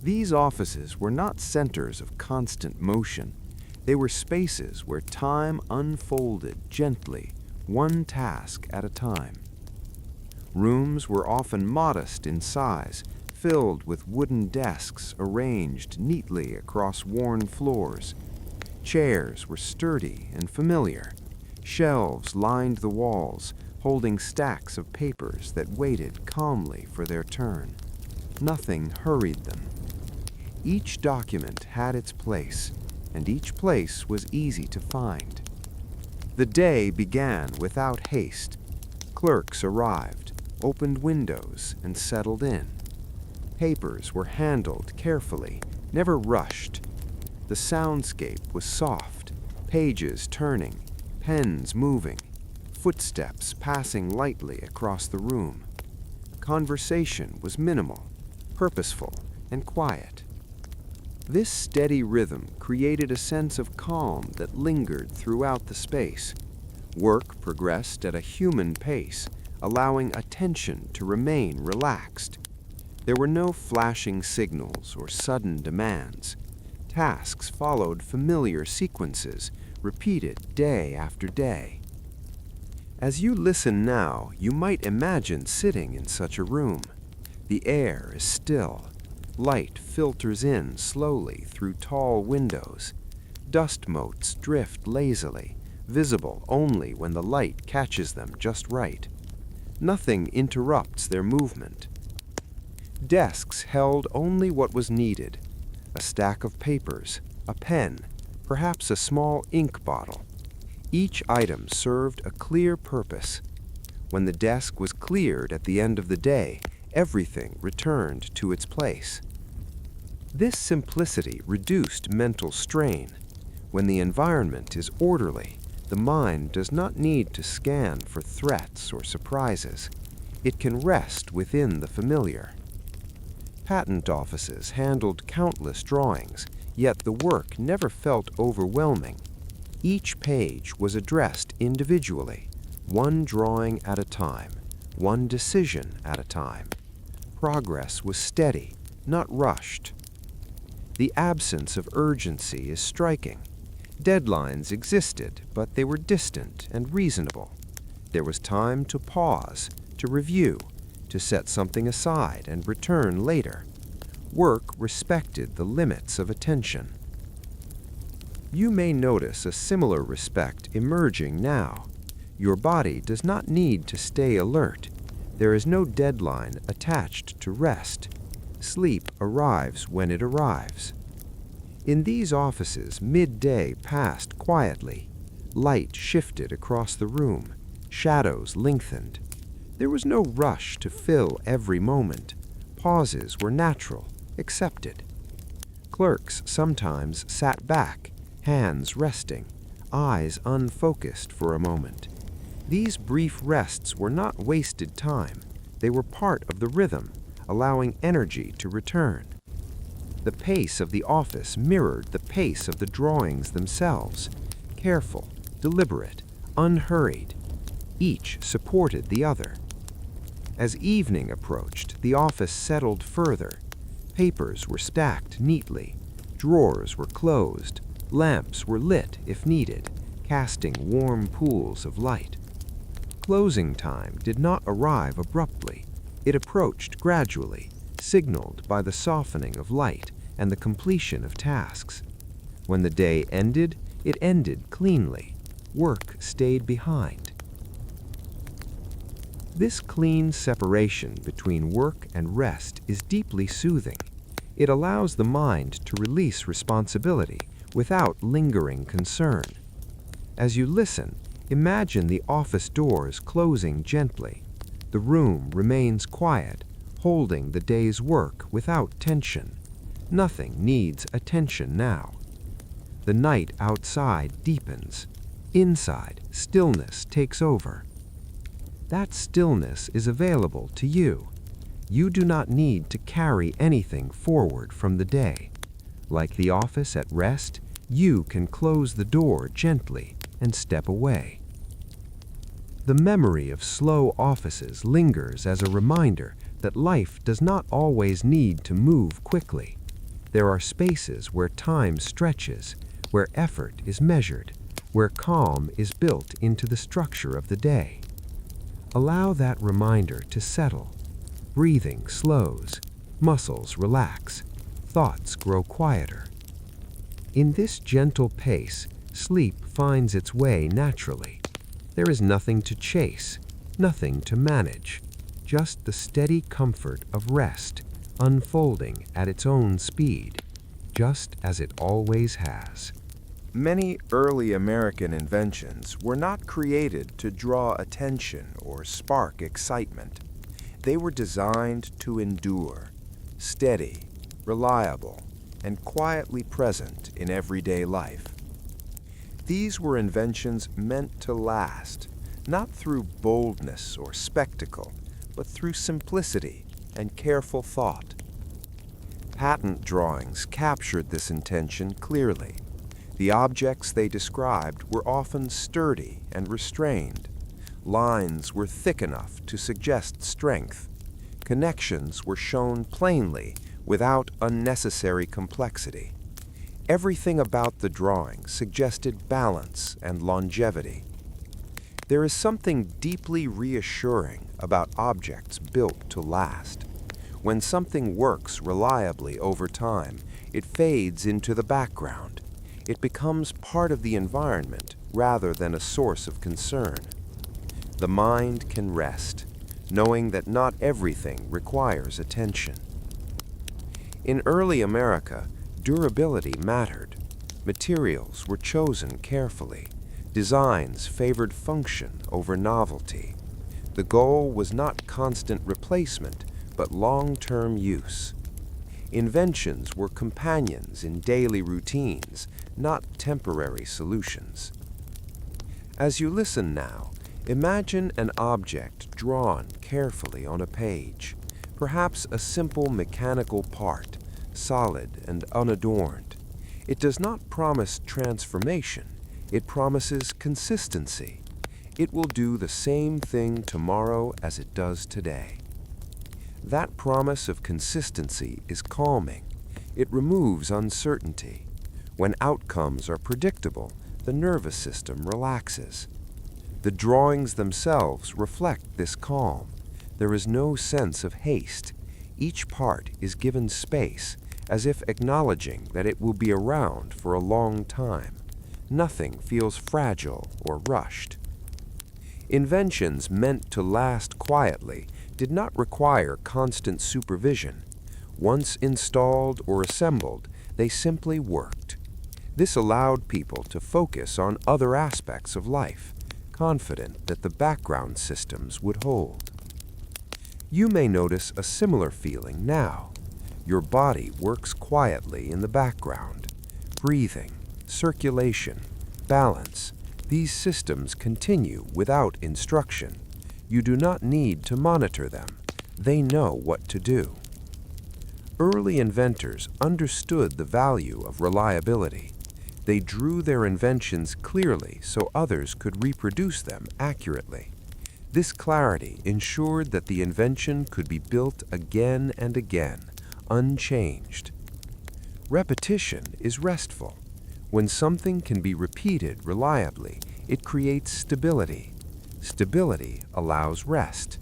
These offices were not centers of constant motion. They were spaces where time unfolded gently, one task at a time. Rooms were often modest in size, filled with wooden desks arranged neatly across worn floors. Chairs were sturdy and familiar. Shelves lined the walls, holding stacks of papers that waited calmly for their turn. Nothing hurried them. Each document had its place, and each place was easy to find. The day began without haste. Clerks arrived, opened windows, and settled in. Papers were handled carefully, never rushed. The soundscape was soft, pages turning, pens moving, footsteps passing lightly across the room. Conversation was minimal, purposeful, and quiet. This steady rhythm created a sense of calm that lingered throughout the space. Work progressed at a human pace, allowing attention to remain relaxed. There were no flashing signals or sudden demands. Tasks followed familiar sequences, repeated day after day. As you listen now, you might imagine sitting in such a room. The air is still. Light filters in slowly through tall windows. Dust motes drift lazily, visible only when the light catches them just right. Nothing interrupts their movement. Desks held only what was needed: a stack of papers, a pen, perhaps a small ink bottle. Each item served a clear purpose. When the desk was cleared at the end of the day, everything returned to its place. This simplicity reduced mental strain. When the environment is orderly, the mind does not need to scan for threats or surprises. It can rest within the familiar. Patent offices handled countless drawings, yet the work never felt overwhelming. Each page was addressed individually, one drawing at a time, one decision at a time. Progress was steady, not rushed. The absence of urgency is striking. Deadlines existed, but they were distant and reasonable. There was time to pause, to review, to set something aside and return later. Work respected the limits of attention. You may notice a similar respect emerging now. Your body does not need to stay alert. There is no deadline attached to rest. Sleep arrives when it arrives. In these offices, midday passed quietly. Light shifted across the room. Shadows lengthened. There was no rush to fill every moment. Pauses were natural, accepted. Clerks sometimes sat back, hands resting, eyes unfocused for a moment. These brief rests were not wasted time. They were part of the rhythm, allowing energy to return. The pace of the office mirrored the pace of the drawings themselves, careful, deliberate, unhurried. Each supported the other. As evening approached, the office settled further. Papers were stacked neatly. Drawers were closed. Lamps were lit if needed, casting warm pools of light. Closing time did not arrive abruptly. It approached gradually, signaled by the softening of light and the completion of tasks. When the day ended, it ended cleanly. Work stayed behind. This clean separation between work and rest is deeply soothing. It allows the mind to release responsibility without lingering concern. As you listen, imagine the office doors closing gently. The room remains quiet, holding the day's work without tension. Nothing needs attention now. The night outside deepens. Inside, stillness takes over. That stillness is available to you. You do not need to carry anything forward from the day. Like the office at rest, You can close the door gently and step away. The memory of slow offices lingers as a reminder that life does not always need to move quickly. There are spaces where time stretches, where effort is measured, where calm is built into the structure of the day. Allow that reminder to settle. Breathing slows, muscles relax, thoughts grow quieter. In this gentle pace, sleep finds its way naturally. There is nothing to chase, nothing to manage, just the steady comfort of rest, unfolding at its own speed, just as it always has. Many early American inventions were not created to draw attention or spark excitement. They were designed to endure, steady, reliable, and quietly present in everyday life. These were inventions meant to last, not through boldness or spectacle, but through simplicity and careful thought. Patent drawings captured this intention clearly. The objects they described were often sturdy and restrained. Lines were thick enough to suggest strength. Connections were shown plainly without unnecessary complexity. Everything about the drawing suggested balance and longevity. There is something deeply reassuring about objects built to last. When something works reliably over time, it fades into the background. It becomes part of the environment rather than a source of concern. The mind can rest, knowing that not everything requires attention. In early America, durability mattered. Materials were chosen carefully. Designs favored function over novelty. The goal was not constant replacement, but long-term use. Inventions were companions in daily routines, not temporary solutions. As you listen now, imagine an object drawn carefully on a page, perhaps a simple mechanical part, solid and unadorned. It does not promise transformation, it promises consistency. It will do the same thing tomorrow as it does today. That promise of consistency is calming. It removes uncertainty. When outcomes are predictable, the nervous system relaxes. The drawings themselves reflect this calm. There is no sense of haste. Each part is given space, as if acknowledging that it will be around for a long time. Nothing feels fragile or rushed. Inventions meant to last quietly did not require constant supervision. Once installed or assembled, they simply worked. This allowed people to focus on other aspects of life, confident that the background systems would hold. You may notice a similar feeling now. Your body works quietly in the background. Breathing, circulation, balance, these systems continue without instruction. You do not need to monitor them. They know what to do. Early inventors understood the value of reliability. They drew their inventions clearly so others could reproduce them accurately. This clarity ensured that the invention could be built again and again, unchanged. Repetition is restful. When something can be repeated reliably, it creates stability. Stability allows rest.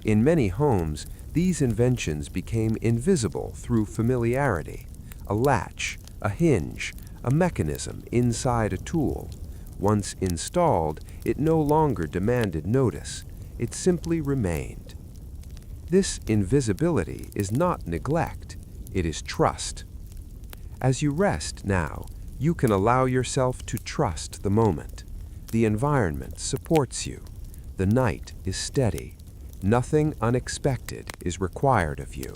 In many homes, these inventions became invisible through familiarity. A latch, a hinge, a mechanism inside a tool. Once installed, it no longer demanded notice. It simply remained. This invisibility is not neglect, it is trust. As you rest now, you can allow yourself to trust the moment. The environment supports you. The night is steady. Nothing unexpected is required of you.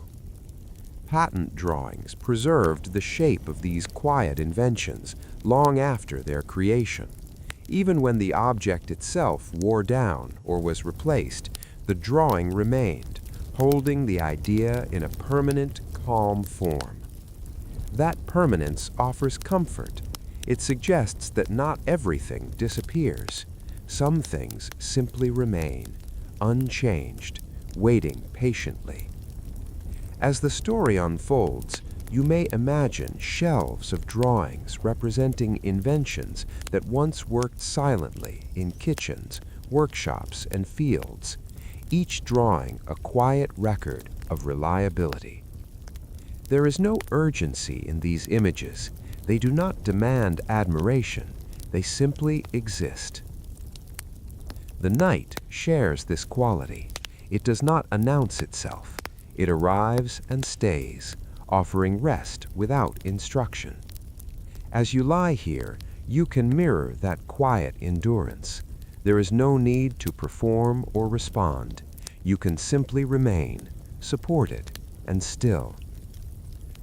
Patent drawings preserved the shape of these quiet inventions long after their creation. Even when the object itself wore down or was replaced, the drawing remained, holding the idea in a permanent, calm form. That permanence offers comfort. It suggests that not everything disappears. Some things simply remain, unchanged, waiting patiently. As the story unfolds, you may imagine shelves of drawings representing inventions that once worked silently in kitchens, workshops, and fields, each drawing a quiet record of reliability. There is no urgency in these images. They do not demand admiration. They simply exist. The night shares this quality. It does not announce itself. It arrives and stays, offering rest without instruction. As you lie here, you can mirror that quiet endurance. There is no need to perform or respond. You can simply remain, supported and still.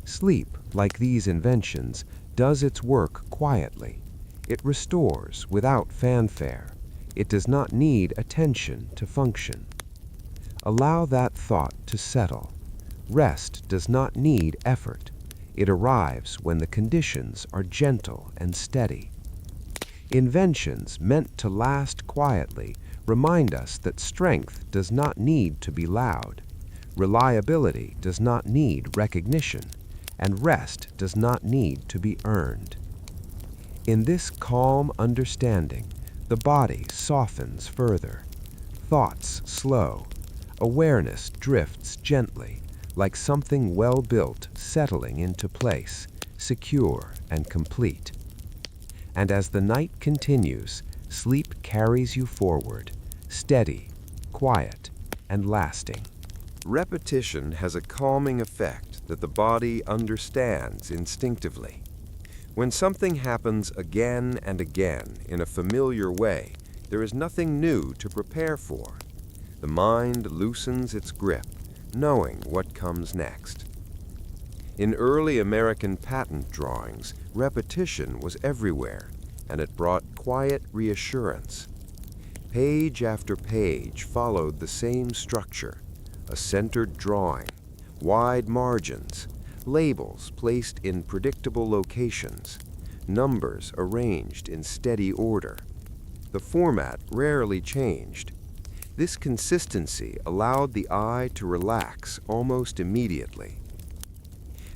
Sleep, like these inventions, does its work quietly. It restores without fanfare. It does not need attention to function. Allow that thought to settle. Rest does not need effort. It arrives when the conditions are gentle and steady. Inventions meant to last quietly remind us that strength does not need to be loud. Reliability does not need recognition, and rest does not need to be earned. In this calm understanding, the body softens further. Thoughts slow. Awareness drifts gently, like something well-built settling into place, secure and complete. And as the night continues, sleep carries you forward, steady, quiet, and lasting. Repetition has a calming effect that the body understands instinctively. When something happens again and again in a familiar way, there is nothing new to prepare for. The mind loosens its grip, knowing what comes next. In early American patent drawings, repetition was everywhere, and it brought quiet reassurance. Page after page followed the same structure: a centered drawing, wide margins, labels placed in predictable locations, numbers arranged in steady order. The format rarely changed. This consistency allowed the eye to relax almost immediately.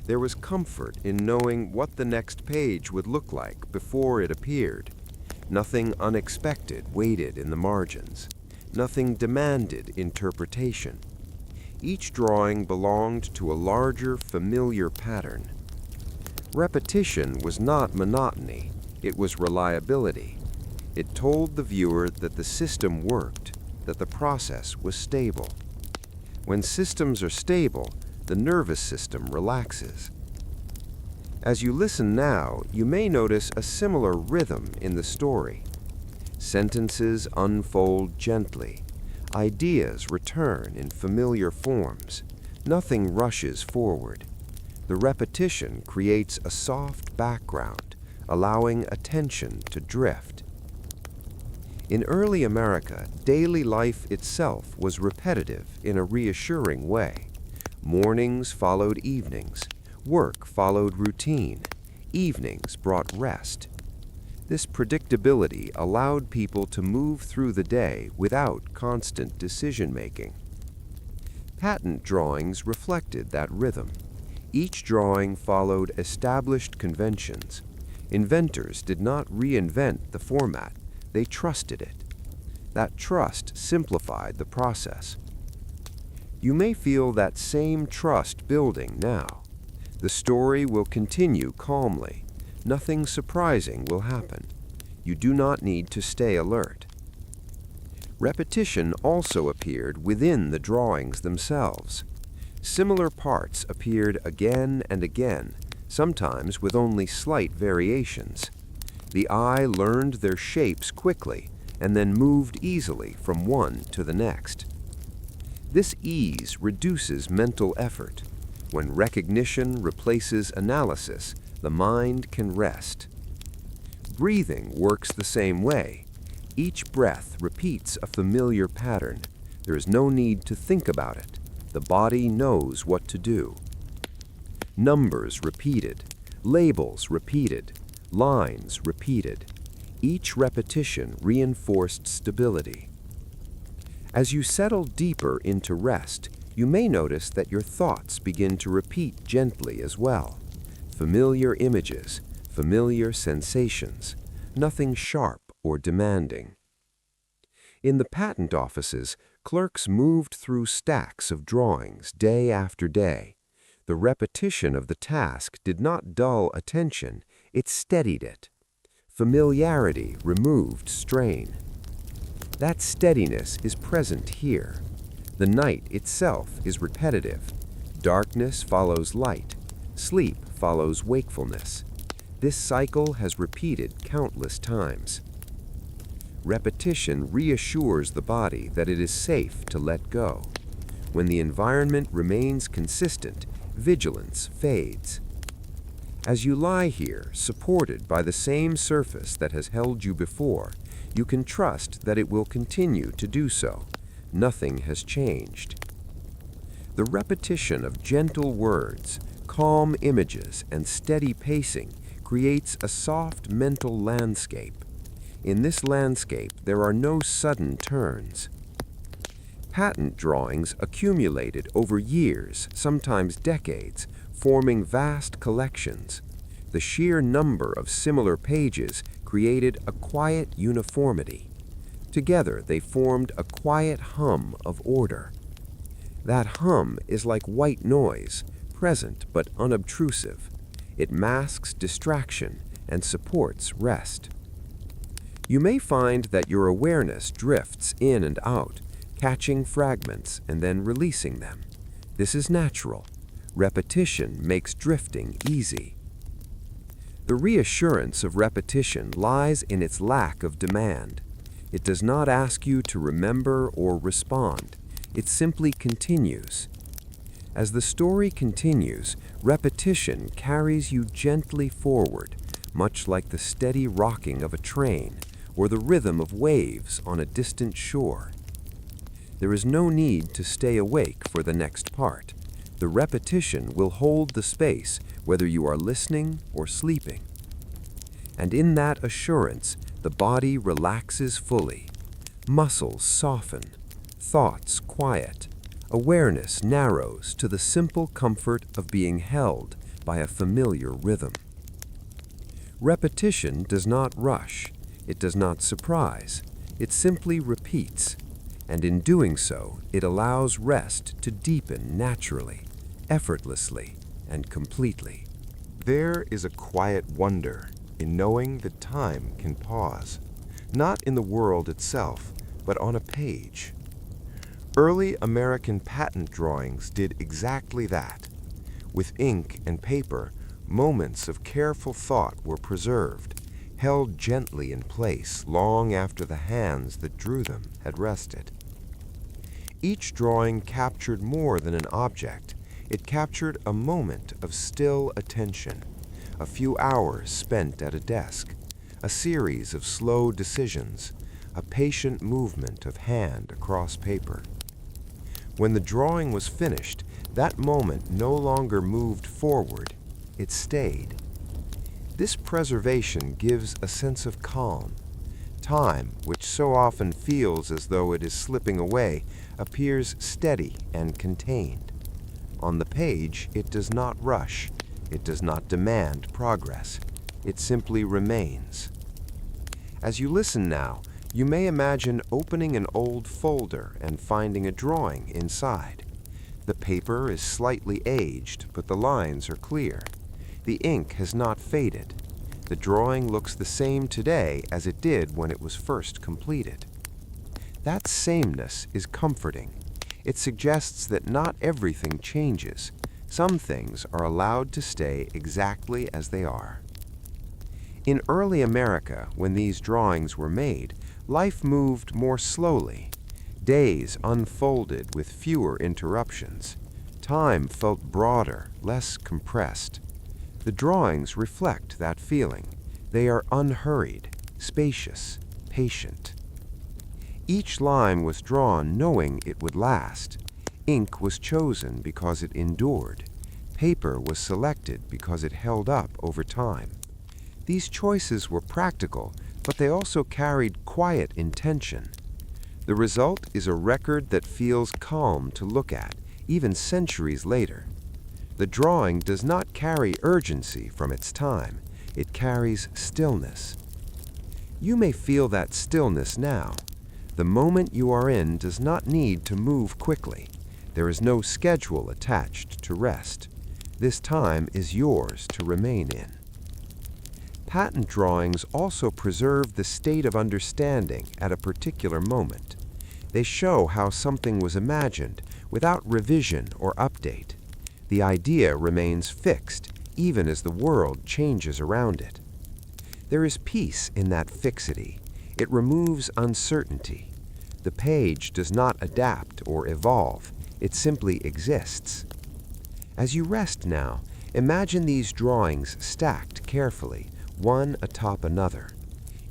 There was comfort in knowing what the next page would look like before it appeared. Nothing unexpected waited in the margins. Nothing demanded interpretation. Each drawing belonged to a larger, familiar pattern. Repetition was not monotony, it was reliability. It told the viewer that the system worked, that the process was stable. When systems are stable, the nervous system relaxes. As you listen now, you may notice a similar rhythm in the story. Sentences unfold gently. Ideas return in familiar forms. Nothing rushes forward. The repetition creates a soft background, allowing attention to drift. In early America, daily life itself was repetitive in a reassuring way. Mornings followed evenings. Work followed routine. Evenings brought rest. This predictability allowed people to move through the day without constant decision-making. Patent drawings reflected that rhythm. Each drawing followed established conventions. Inventors did not reinvent the format, they trusted it. That trust simplified the process. You may feel that same trust building now. The story will continue calmly. Nothing surprising will happen. You do not need to stay alert. Repetition also appeared within the drawings themselves. Similar parts appeared again and again, sometimes with only slight variations. The eye learned their shapes quickly and then moved easily from one to the next. This ease reduces mental effort. When recognition replaces analysis, the mind can rest. Breathing works the same way. Each breath repeats a familiar pattern. There is no need to think about it. The body knows what to do. Numbers repeated, labels repeated, lines repeated. Each repetition reinforced stability. As you settle deeper into rest, you may notice that your thoughts begin to repeat gently as well. Familiar images, familiar sensations, nothing sharp or demanding. In the patent offices, clerks moved through stacks of drawings day after day. The repetition of the task did not dull attention, it steadied it. Familiarity removed strain. That steadiness is present here. The night itself is repetitive. Darkness follows light. Sleep follows wakefulness. This cycle has repeated countless times. Repetition reassures the body that it is safe to let go. When the environment remains consistent, vigilance fades. As you lie here, supported by the same surface that has held you before, you can trust that it will continue to do so. Nothing has changed. The repetition of gentle words, calm images, and steady pacing creates a soft mental landscape. In this landscape, there are no sudden turns. Patent drawings accumulated over years, sometimes decades, forming vast collections. The sheer number of similar pages created a quiet uniformity. Together, they formed a quiet hum of order. That hum is like white noise, present but unobtrusive. It masks distraction and supports rest. You may find that your awareness drifts in and out, catching fragments and then releasing them. This is natural. Repetition makes drifting easy. The reassurance of repetition lies in its lack of demand. It does not ask you to remember or respond. It simply continues. As the story continues, repetition carries you gently forward, much like the steady rocking of a train or the rhythm of waves on a distant shore. There is no need to stay awake for the next part. The repetition will hold the space whether you are listening or sleeping. And in that assurance, the body relaxes fully. Muscles soften, thoughts quiet, awareness narrows to the simple comfort of being held by a familiar rhythm. Repetition does not rush, it does not surprise, it simply repeats, and in doing so, it allows rest to deepen naturally, effortlessly, and completely. There is a quiet wonder in knowing that time can pause, not in the world itself, but on a page. Early American patent drawings did exactly that. With ink and paper, moments of careful thought were preserved, held gently in place long after the hands that drew them had rested. Each drawing captured more than an object. It captured a moment of still attention, a few hours spent at a desk, a series of slow decisions, a patient movement of hand across paper. When the drawing was finished, that moment no longer moved forward, it stayed. This preservation gives a sense of calm. Time, which so often feels as though it is slipping away, appears steady and contained. On the page, it does not rush. It does not demand progress. It simply remains. As you listen now, you may imagine opening an old folder and finding a drawing inside. The paper is slightly aged, but the lines are clear. The ink has not faded. The drawing looks the same today as it did when it was first completed. That sameness is comforting. It suggests that not everything changes. Some things are allowed to stay exactly as they are. In early America, when these drawings were made, life moved more slowly. Days unfolded with fewer interruptions. Time felt broader, less compressed. The drawings reflect that feeling. They are unhurried, spacious, patient. Each line was drawn knowing it would last. Ink was chosen because it endured. Paper was selected because it held up over time. These choices were practical, but they also carried quiet intention. The result is a record that feels calm to look at, even centuries later. The drawing does not carry urgency from its time. It carries stillness. You may feel that stillness now. The moment you are in does not need to move quickly. There is no schedule attached to rest. This time is yours to remain in. Patent drawings also preserve the state of understanding at a particular moment. They show how something was imagined without revision or update. The idea remains fixed even as the world changes around it. There is peace in that fixity. It removes uncertainty. The page does not adapt or evolve. It simply exists. As you rest now, imagine these drawings stacked carefully, one atop another.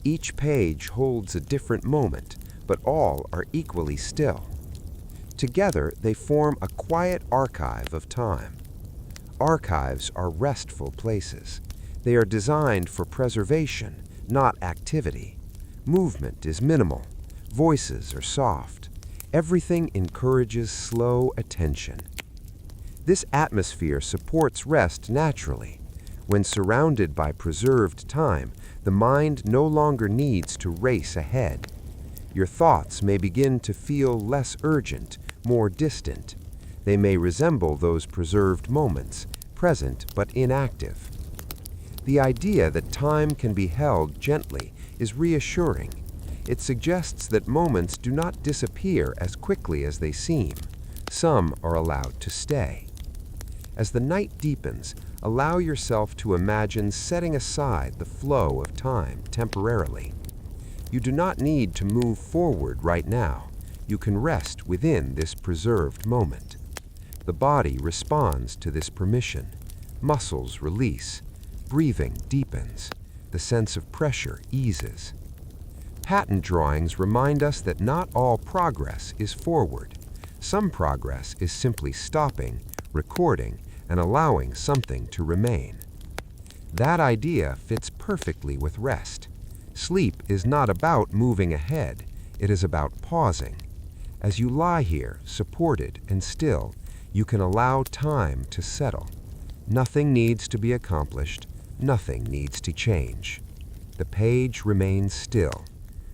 Each page holds a different moment, but all are equally still. Together, they form a quiet archive of time. Archives are restful places. They are designed for preservation, not activity. Movement is minimal. Voices are soft. Everything encourages slow attention. This atmosphere supports rest naturally. When surrounded by preserved time, the mind no longer needs to race ahead. Your thoughts may begin to feel less urgent, more distant. They may resemble those preserved moments, present but inactive. The idea that time can be held gently is reassuring. It suggests that moments do not disappear as quickly as they seem. Some are allowed to stay. As the night deepens, allow yourself to imagine setting aside the flow of time temporarily. You do not need to move forward right now. You can rest within this preserved moment. The body responds to this permission. Muscles release. Breathing deepens. The sense of pressure eases. Patent drawings remind us that not all progress is forward. Some progress is simply stopping, recording, and allowing something to remain. That idea fits perfectly with rest. Sleep is not about moving ahead. It is about pausing. As you lie here, supported and still, you can allow time to settle. Nothing needs to be accomplished. Nothing needs to change. The page remains still.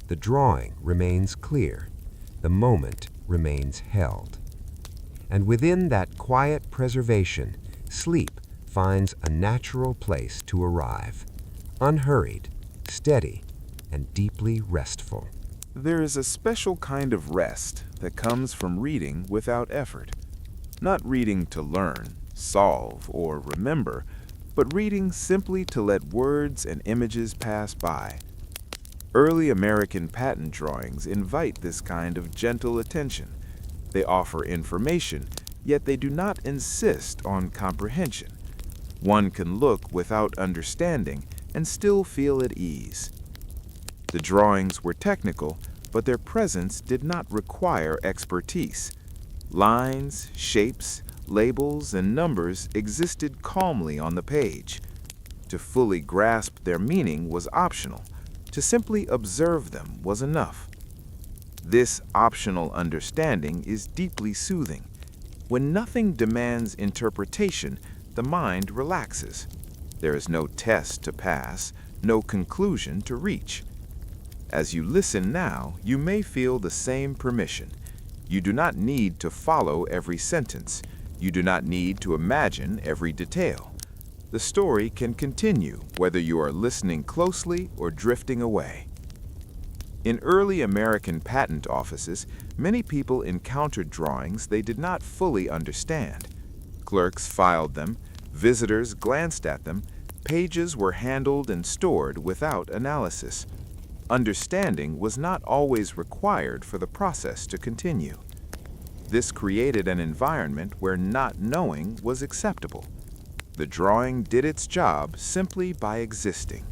The drawing remains clear. The moment remains held. And within that quiet preservation, sleep finds a natural place to arrive, unhurried, steady, and deeply restful. There is a special kind of rest that comes from reading without effort. Not reading to learn, solve, or remember, but reading simply to let words and images pass by. Early American patent drawings invite this kind of gentle attention. They offer information, yet they do not insist on comprehension. One can look without understanding and still feel at ease. The drawings were technical, but their presence did not require expertise. Lines, shapes, labels, and numbers existed calmly on the page. To fully grasp their meaning was optional. To simply observe them was enough. This optional understanding is deeply soothing. When nothing demands interpretation, the mind relaxes. There is no test to pass, no conclusion to reach. As you listen now, you may feel the same permission. You do not need to follow every sentence. You do not need to imagine every detail. The story can continue whether you are listening closely or drifting away. In early American patent offices, many people encountered drawings they did not fully understand. Clerks filed them, visitors glanced at them, pages were handled and stored without analysis. Understanding was not always required for the process to continue. This created an environment where not knowing was acceptable. The drawing did its job simply by existing.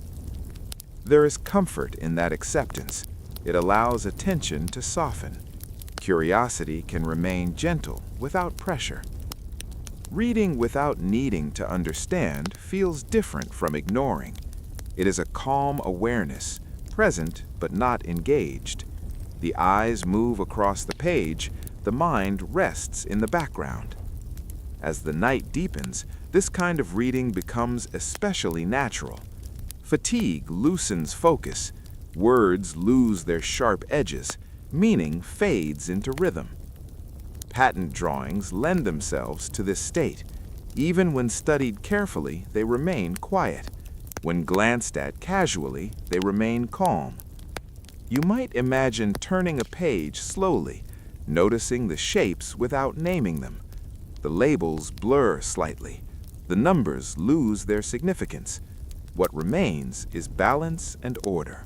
There is comfort in that acceptance. It allows attention to soften. Curiosity can remain gentle without pressure. Reading without needing to understand feels different from ignoring. It is a calm awareness, present but not engaged. The eyes move across the page, the mind rests in the background. As the night deepens, this kind of reading becomes especially natural. Fatigue loosens focus, words lose their sharp edges, meaning fades into rhythm. Pattern drawings lend themselves to this state. Even when studied carefully, they remain quiet. When glanced at casually, they remain calm. You might imagine turning a page slowly, noticing the shapes without naming them. The labels blur slightly. The numbers lose their significance. What remains is balance and order.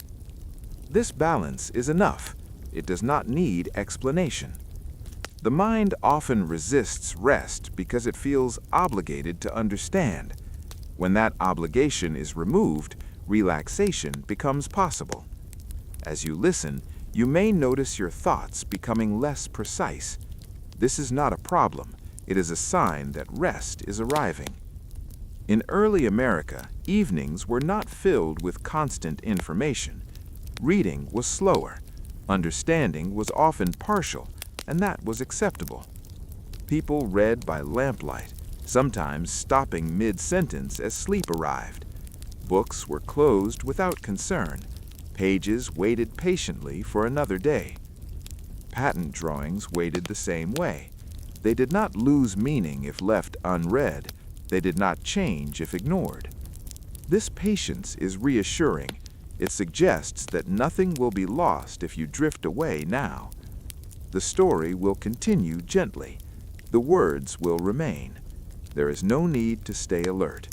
This balance is enough. It does not need explanation. The mind often resists rest because it feels obligated to understand. When that obligation is removed, relaxation becomes possible. As you listen, you may notice your thoughts becoming less precise. This is not a problem. It is a sign that rest is arriving. In early America, evenings were not filled with constant information. Reading was slower. Understanding was often partial, and that was acceptable. People read by lamplight, sometimes stopping mid-sentence as sleep arrived. Books were closed without concern. Pages waited patiently for another day. Pattern drawings waited the same way. They did not lose meaning if left unread. They did not change if ignored. This patience is reassuring. It suggests that nothing will be lost if you drift away now. The story will continue gently. The words will remain. There is no need to stay alert.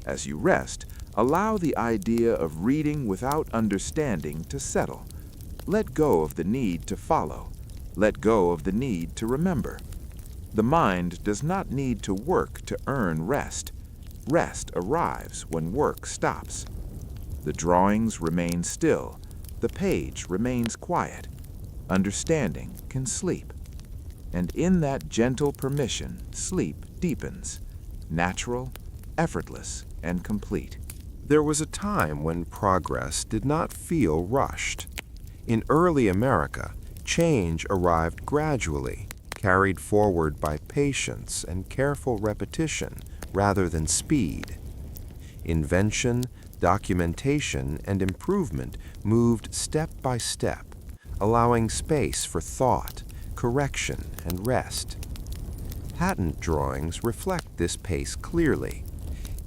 As you rest, allow the idea of reading without understanding to settle. Let go of the need to follow. Let go of the need to remember. The mind does not need to work to earn rest. Rest arrives when work stops. The drawings remain still. The page remains quiet. Understanding can sleep. And in that gentle permission, sleep deepens, natural, effortless, and complete. There was a time when progress did not feel rushed. In early America, change arrived gradually, carried forward by patience and careful repetition rather than speed. Invention, documentation, and improvement moved step by step, allowing space for thought, correction, and rest. Patent drawings reflect this pace clearly.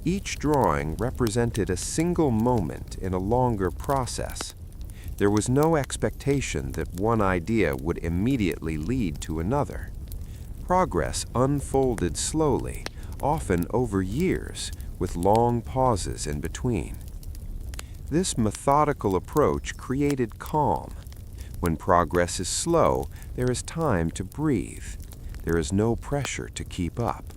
Each drawing represented a single moment in a longer process. There was no expectation that one idea would immediately lead to another. Progress unfolded slowly, often over years, with long pauses in between. This methodical approach created calm. When progress is slow, there is time to breathe. There is no pressure to keep up.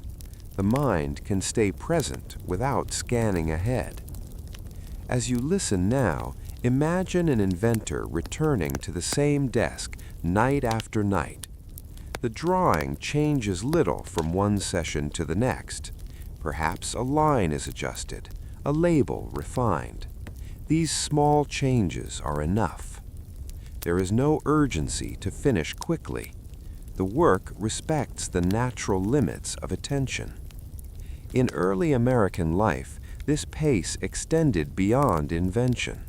The mind can stay present without scanning ahead. As you listen now, imagine an inventor returning to the same desk night after night. The drawing changes little from one session to the next. Perhaps a line is adjusted, a label refined. These small changes are enough. There is no urgency to finish quickly. The work respects the natural limits of attention. In early American life, this pace extended beyond invention.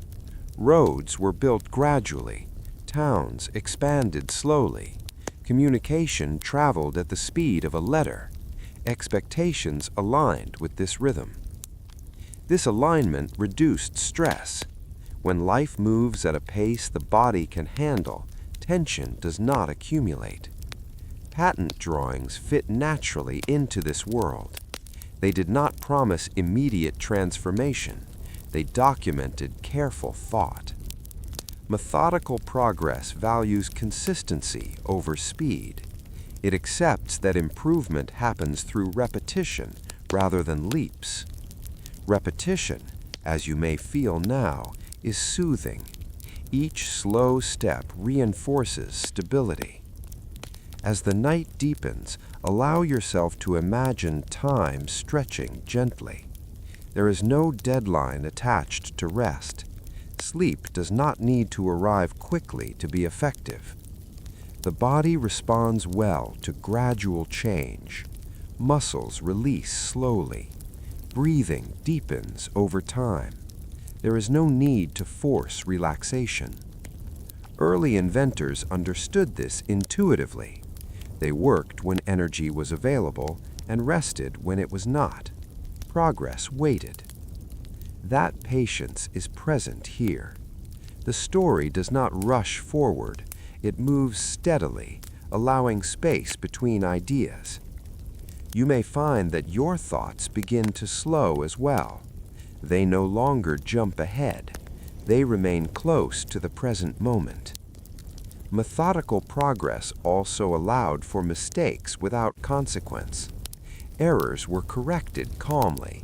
Roads were built gradually. Towns expanded slowly. Communication traveled at the speed of a letter. Expectations aligned with this rhythm. This alignment reduced stress. When life moves at a pace the body can handle, tension does not accumulate. Patent drawings fit naturally into this world. They did not promise immediate transformation. They documented careful thought. Methodical progress values consistency over speed. It accepts that improvement happens through repetition rather than leaps. Repetition, as you may feel now, is soothing. Each slow step reinforces stability. As the night deepens, allow yourself to imagine time stretching gently. There is no deadline attached to rest. Sleep does not need to arrive quickly to be effective. The body responds well to gradual change. Muscles release slowly. Breathing deepens over time. There is no need to force relaxation. Early inventors understood this intuitively. They worked when energy was available and rested when it was not. Progress waited. That patience is present here. The story does not rush forward. It moves steadily, allowing space between ideas. You may find that your thoughts begin to slow as well. They no longer jump ahead. They remain close to the present moment. Methodical progress also allowed for mistakes without consequence. Errors were corrected calmly.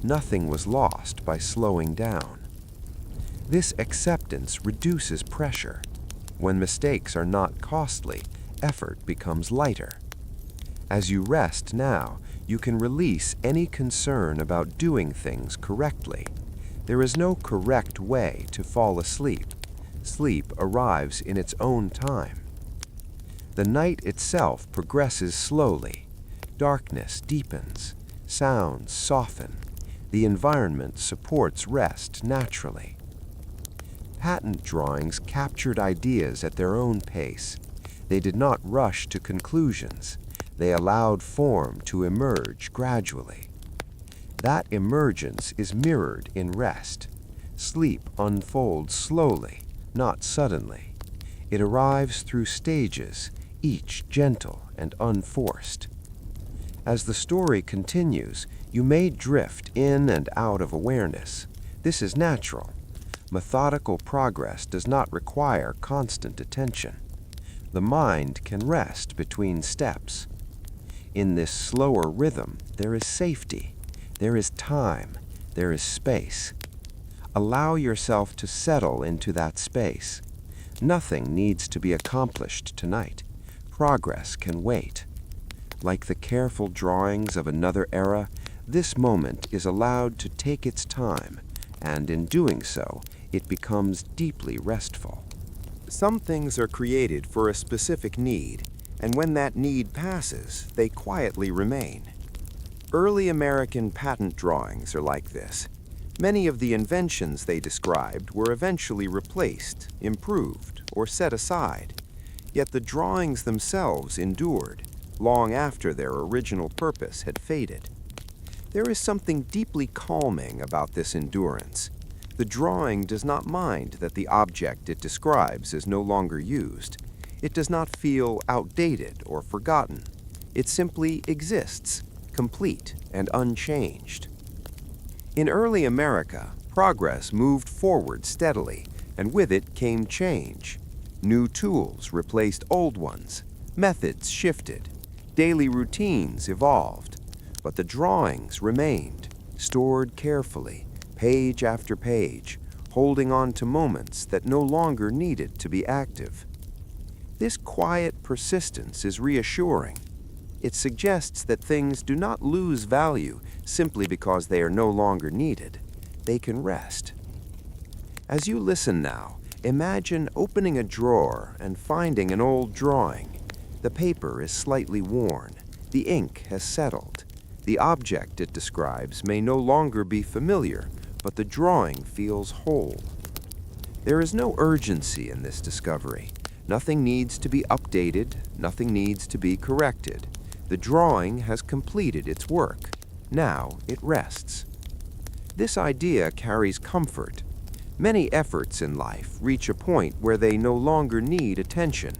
Nothing was lost by slowing down. This acceptance reduces pressure. When mistakes are not costly, effort becomes lighter. As you rest now, you can release any concern about doing things correctly. There is no correct way to fall asleep. Sleep arrives in its own time. The night itself progresses slowly. Darkness deepens. Sounds soften. The environment supports rest naturally. Patent drawings captured ideas at their own pace. They did not rush to conclusions. They allowed form to emerge gradually. That emergence is mirrored in rest. Sleep unfolds slowly, not suddenly. It arrives through stages, each gentle and unforced. As the story continues, you may drift in and out of awareness. This is natural. Methodical progress does not require constant attention. The mind can rest between steps. In this slower rhythm, there is safety, there is time, there is space. Allow yourself to settle into that space. Nothing needs to be accomplished tonight. Progress can wait. Like the careful drawings of another era, this moment is allowed to take its time, and in doing so, it becomes deeply restful. Some things are created for a specific need, and when that need passes, they quietly remain. Early American patent drawings are like this. Many of the inventions they described were eventually replaced, improved, or set aside. Yet the drawings themselves endured, long after their original purpose had faded. There is something deeply calming about this endurance. The drawing does not mind that the object it describes is no longer used. It does not feel outdated or forgotten. It simply exists, complete and unchanged. In early America, progress moved forward steadily, and with it came change. New tools replaced old ones. Methods shifted. Daily routines evolved. But the drawings remained, stored carefully, page after page, holding on to moments that no longer needed to be active. This quiet persistence is reassuring. It suggests that things do not lose value simply because they are no longer needed. They can rest. As you listen now, imagine opening a drawer and finding an old drawing. The paper is slightly worn. The ink has settled. The object it describes may no longer be familiar, but the drawing feels whole. There is no urgency in this discovery. Nothing needs to be updated. Nothing needs to be corrected. The drawing has completed its work. Now it rests. This idea carries comfort. Many efforts in life reach a point where they no longer need attention.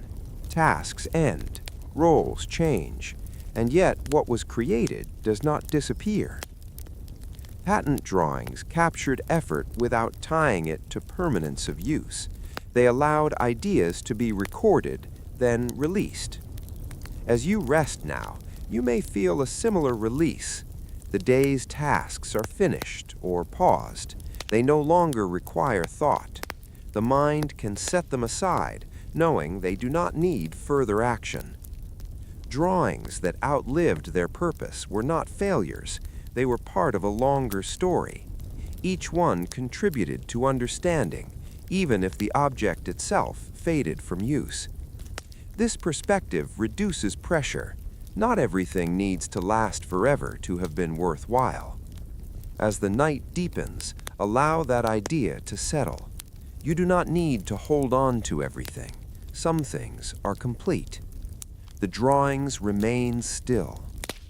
Tasks end, roles change, and yet what was created does not disappear. Patent drawings captured effort without tying it to permanence of use. They allowed ideas to be recorded, then released. As you rest now, you may feel a similar release. The day's tasks are finished or paused. They no longer require thought. The mind can set them aside, knowing they do not need further action. Drawings that outlived their purpose were not failures. They were part of a longer story. Each one contributed to understanding, even if the object itself faded from use. This perspective reduces pressure. Not everything needs to last forever to have been worthwhile. As the night deepens, allow that idea to settle. You do not need to hold on to everything. Some things are complete. The drawings remain still.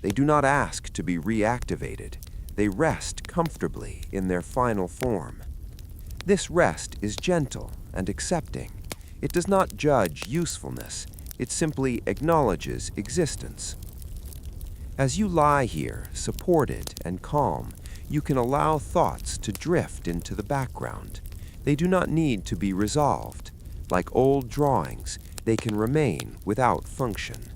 They do not ask to be reactivated. They rest comfortably in their final form. This rest is gentle and accepting. It does not judge usefulness. It simply acknowledges existence. As you lie here, supported and calm, you can allow thoughts to drift into the background. They do not need to be resolved. Like old drawings, they can remain without function.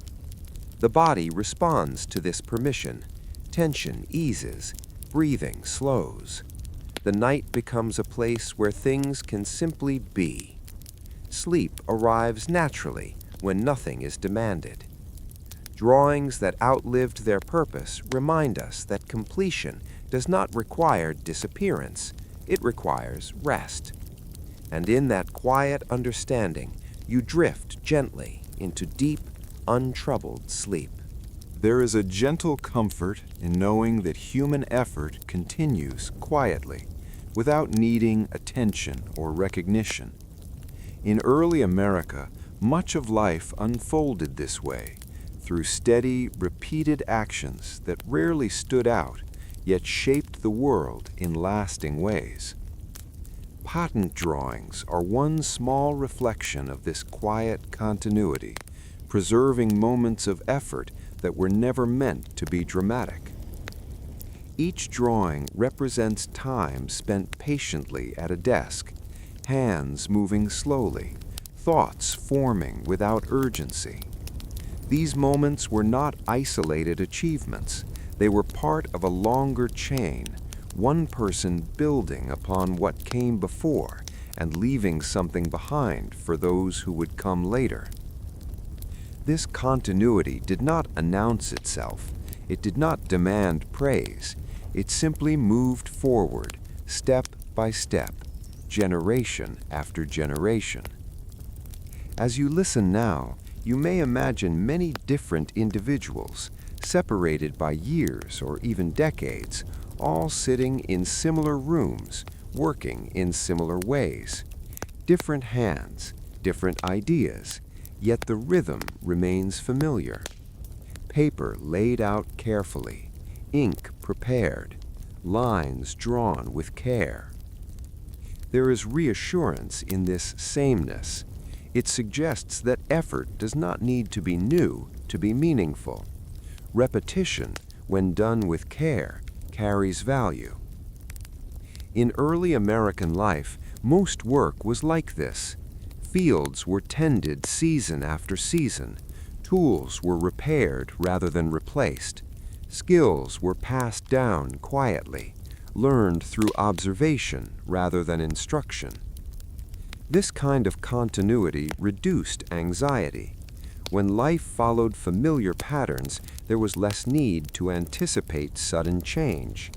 The body responds to this permission. Tension eases, breathing slows. The night becomes a place where things can simply be. Sleep arrives naturally when nothing is demanded. Drawings that outlived their purpose remind us that completion does not require disappearance. It requires rest. And in that quiet understanding, you drift gently into deep, untroubled sleep. There is a gentle comfort in knowing that human effort continues quietly, without needing attention or recognition. In early America, much of life unfolded this way, through steady, repeated actions that rarely stood out, yet shaped the world in lasting ways. Patent drawings are one small reflection of this quiet continuity, preserving moments of effort that were never meant to be dramatic. Each drawing represents time spent patiently at a desk, hands moving slowly, thoughts forming without urgency. These moments were not isolated achievements. They were part of a longer chain, one person building upon what came before and leaving something behind for those who would come later. This continuity did not announce itself. It did not demand praise. It simply moved forward, step by step, generation after generation. As you listen now, you may imagine many different individuals, separated by years or even decades, all sitting in similar rooms, working in similar ways. Different hands, different ideas, yet the rhythm remains familiar. Paper laid out carefully, ink prepared, lines drawn with care. There is reassurance in this sameness. It suggests that effort does not need to be new to be meaningful. Repetition, when done with care, carries value. In early American life, most work was like this. Fields were tended season after season. Tools were repaired rather than replaced. Skills were passed down quietly, learned through observation rather than instruction. This kind of continuity reduced anxiety. When life followed familiar patterns, there was less need to anticipate sudden change.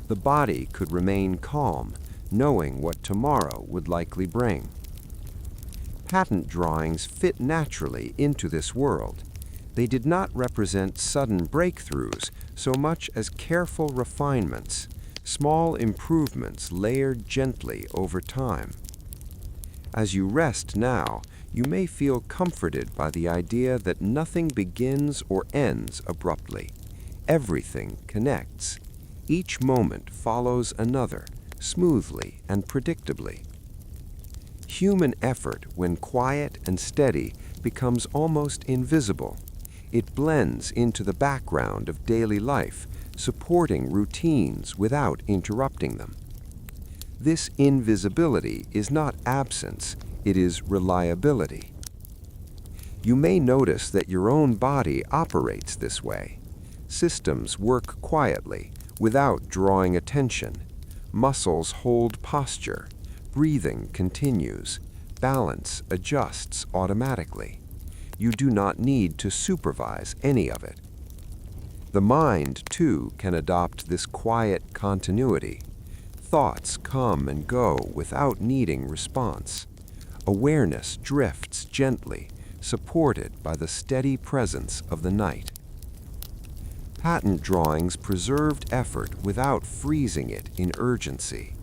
The body could remain calm, knowing what tomorrow would likely bring. Patent drawings fit naturally into this world. They did not represent sudden breakthroughs so much as careful refinements, small improvements layered gently over time. As you rest now, you may feel comforted by the idea that nothing begins or ends abruptly. Everything connects. Each moment follows another, smoothly and predictably. Human effort, when quiet and steady, becomes almost invisible. It blends into the background of daily life, supporting routines without interrupting them. This invisibility is not absence, it is reliability. You may notice that your own body operates this way. Systems work quietly, without drawing attention. Muscles hold posture. Breathing continues. Balance adjusts automatically. You do not need to supervise any of it. The mind, too, can adopt this quiet continuity. Thoughts come and go without needing response. Awareness drifts gently, supported by the steady presence of the night. Patent drawings preserved effort without freezing it in urgency.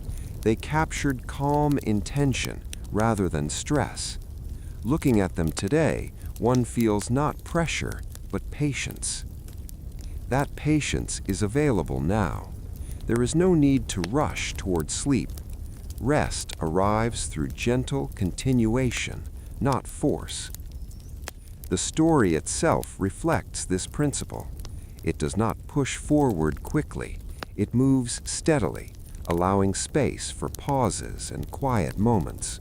They captured calm intention rather than stress. Looking at them today, one feels not pressure, but patience. That patience is available now. There is no need to rush toward sleep. Rest arrives through gentle continuation, not force. The story itself reflects this principle. It does not push forward quickly. It moves steadily, allowing space for pauses and quiet moments.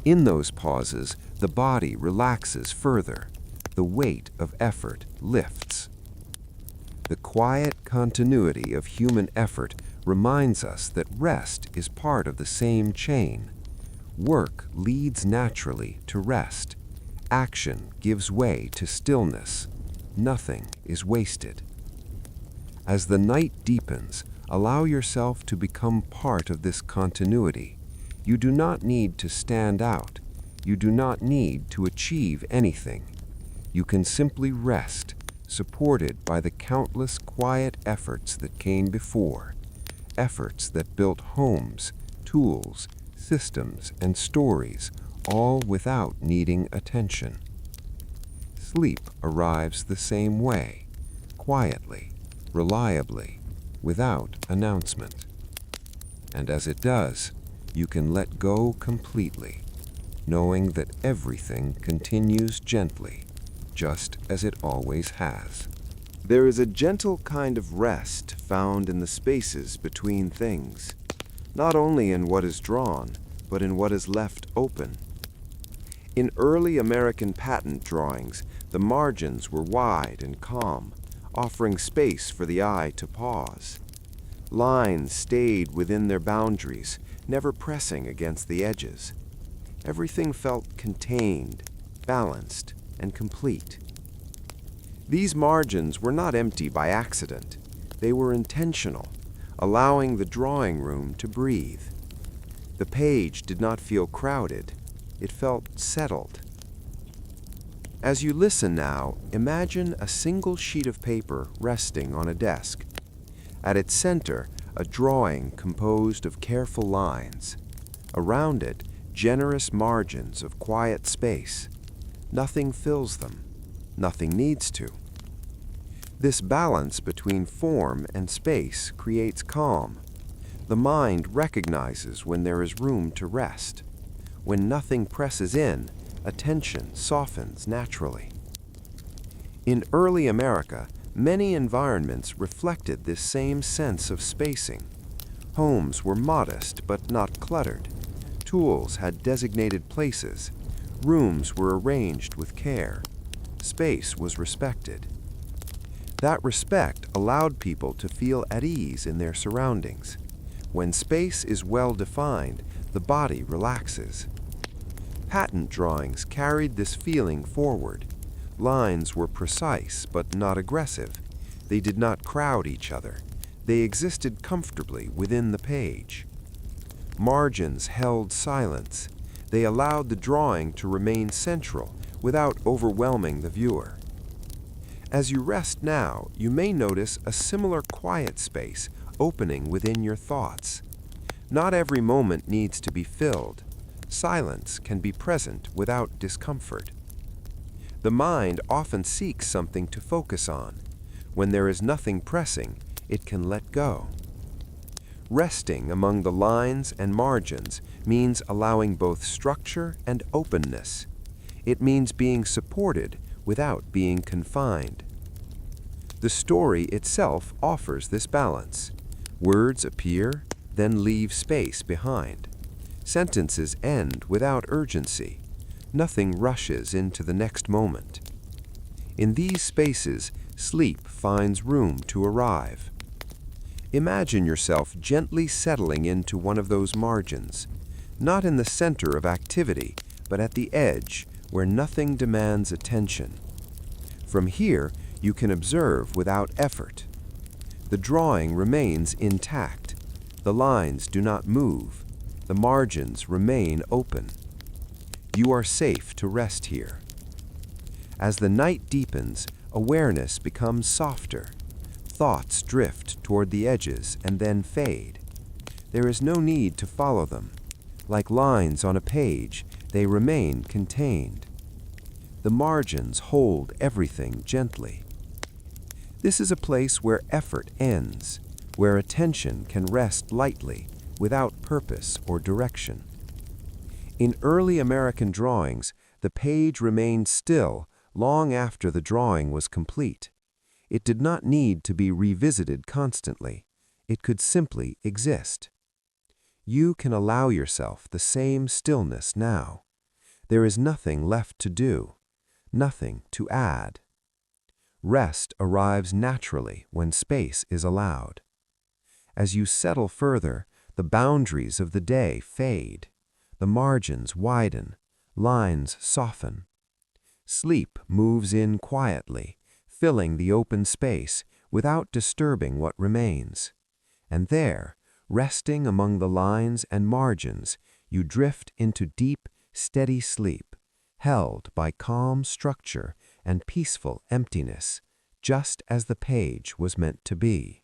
In those pauses, the body relaxes further. The weight of effort lifts. The quiet continuity of human effort reminds us that rest is part of the same chain. Work leads naturally to rest. Action gives way to stillness. Nothing is wasted. As the night deepens, allow yourself to become part of this continuity. You do not need to stand out. You do not need to achieve anything. You can simply rest, supported by the countless quiet efforts that came before, efforts that built homes, tools, systems, and stories, all without needing attention. Sleep arrives the same way, quietly, reliably, without announcement. And as it does, you can let go completely, knowing that everything continues gently, just as it always has. There is a gentle kind of rest found in the spaces between things, not only in what is drawn, but in what is left open. In early American patent drawings, the margins were wide and calm, offering space for the eye to pause. Lines stayed within their boundaries, never pressing against the edges. Everything felt contained, balanced, and complete. These margins were not empty by accident. They were intentional, allowing the drawing room to breathe. The page did not feel crowded. It felt settled. As you listen now, imagine a single sheet of paper resting on a desk. At its center, a drawing composed of careful lines. Around it, generous margins of quiet space. Nothing fills them. Nothing needs to. This balance between form and space creates calm. The mind recognizes when there is room to rest. When nothing presses in, attention softens naturally. In early America, many environments reflected this same sense of spacing. Homes were modest but not cluttered. Tools had designated places. Rooms were arranged with care. Space was respected. That respect allowed people to feel at ease in their surroundings. When space is well defined, the body relaxes. Patent drawings carried this feeling forward. Lines were precise but not aggressive. They did not crowd each other. They existed comfortably within the page. Margins held silence. They allowed the drawing to remain central without overwhelming the viewer. As you rest now, you may notice a similar quiet space opening within your thoughts. Not every moment needs to be filled. Silence can be present without discomfort. The mind often seeks something to focus on. When there is nothing pressing, it can let go. Resting among the lines and margins means allowing both structure and openness. It means being supported without being confined. The story itself offers this balance. Words appear, then leave space behind. Sentences end without urgency. Nothing rushes into the next moment. In these spaces, sleep finds room to arrive. Imagine yourself gently settling into one of those margins, not in the center of activity, but at the edge where nothing demands attention. From here, You can observe without effort. The drawing remains intact. The lines do not move. The margins remain open. You are safe to rest here. As the night deepens, awareness becomes softer. Thoughts drift toward the edges and then fade. There is no need to follow them. Like lines on a page, they remain contained. The margins hold everything gently. This is a place where effort ends, where attention can rest lightly, without purpose or direction. In early American drawings, the page remained still long after the drawing was complete. It did not need to be revisited constantly. It could simply exist. You can allow yourself the same stillness now. There is nothing left to do, nothing to add. Rest arrives naturally when space is allowed. As you settle further, the boundaries of the day fade. The margins widen, lines soften. Sleep moves in quietly, filling the open space without disturbing what remains. And there, resting among the lines and margins, you drift into deep, steady sleep, held by calm structure and peaceful emptiness, just as the page was meant to be.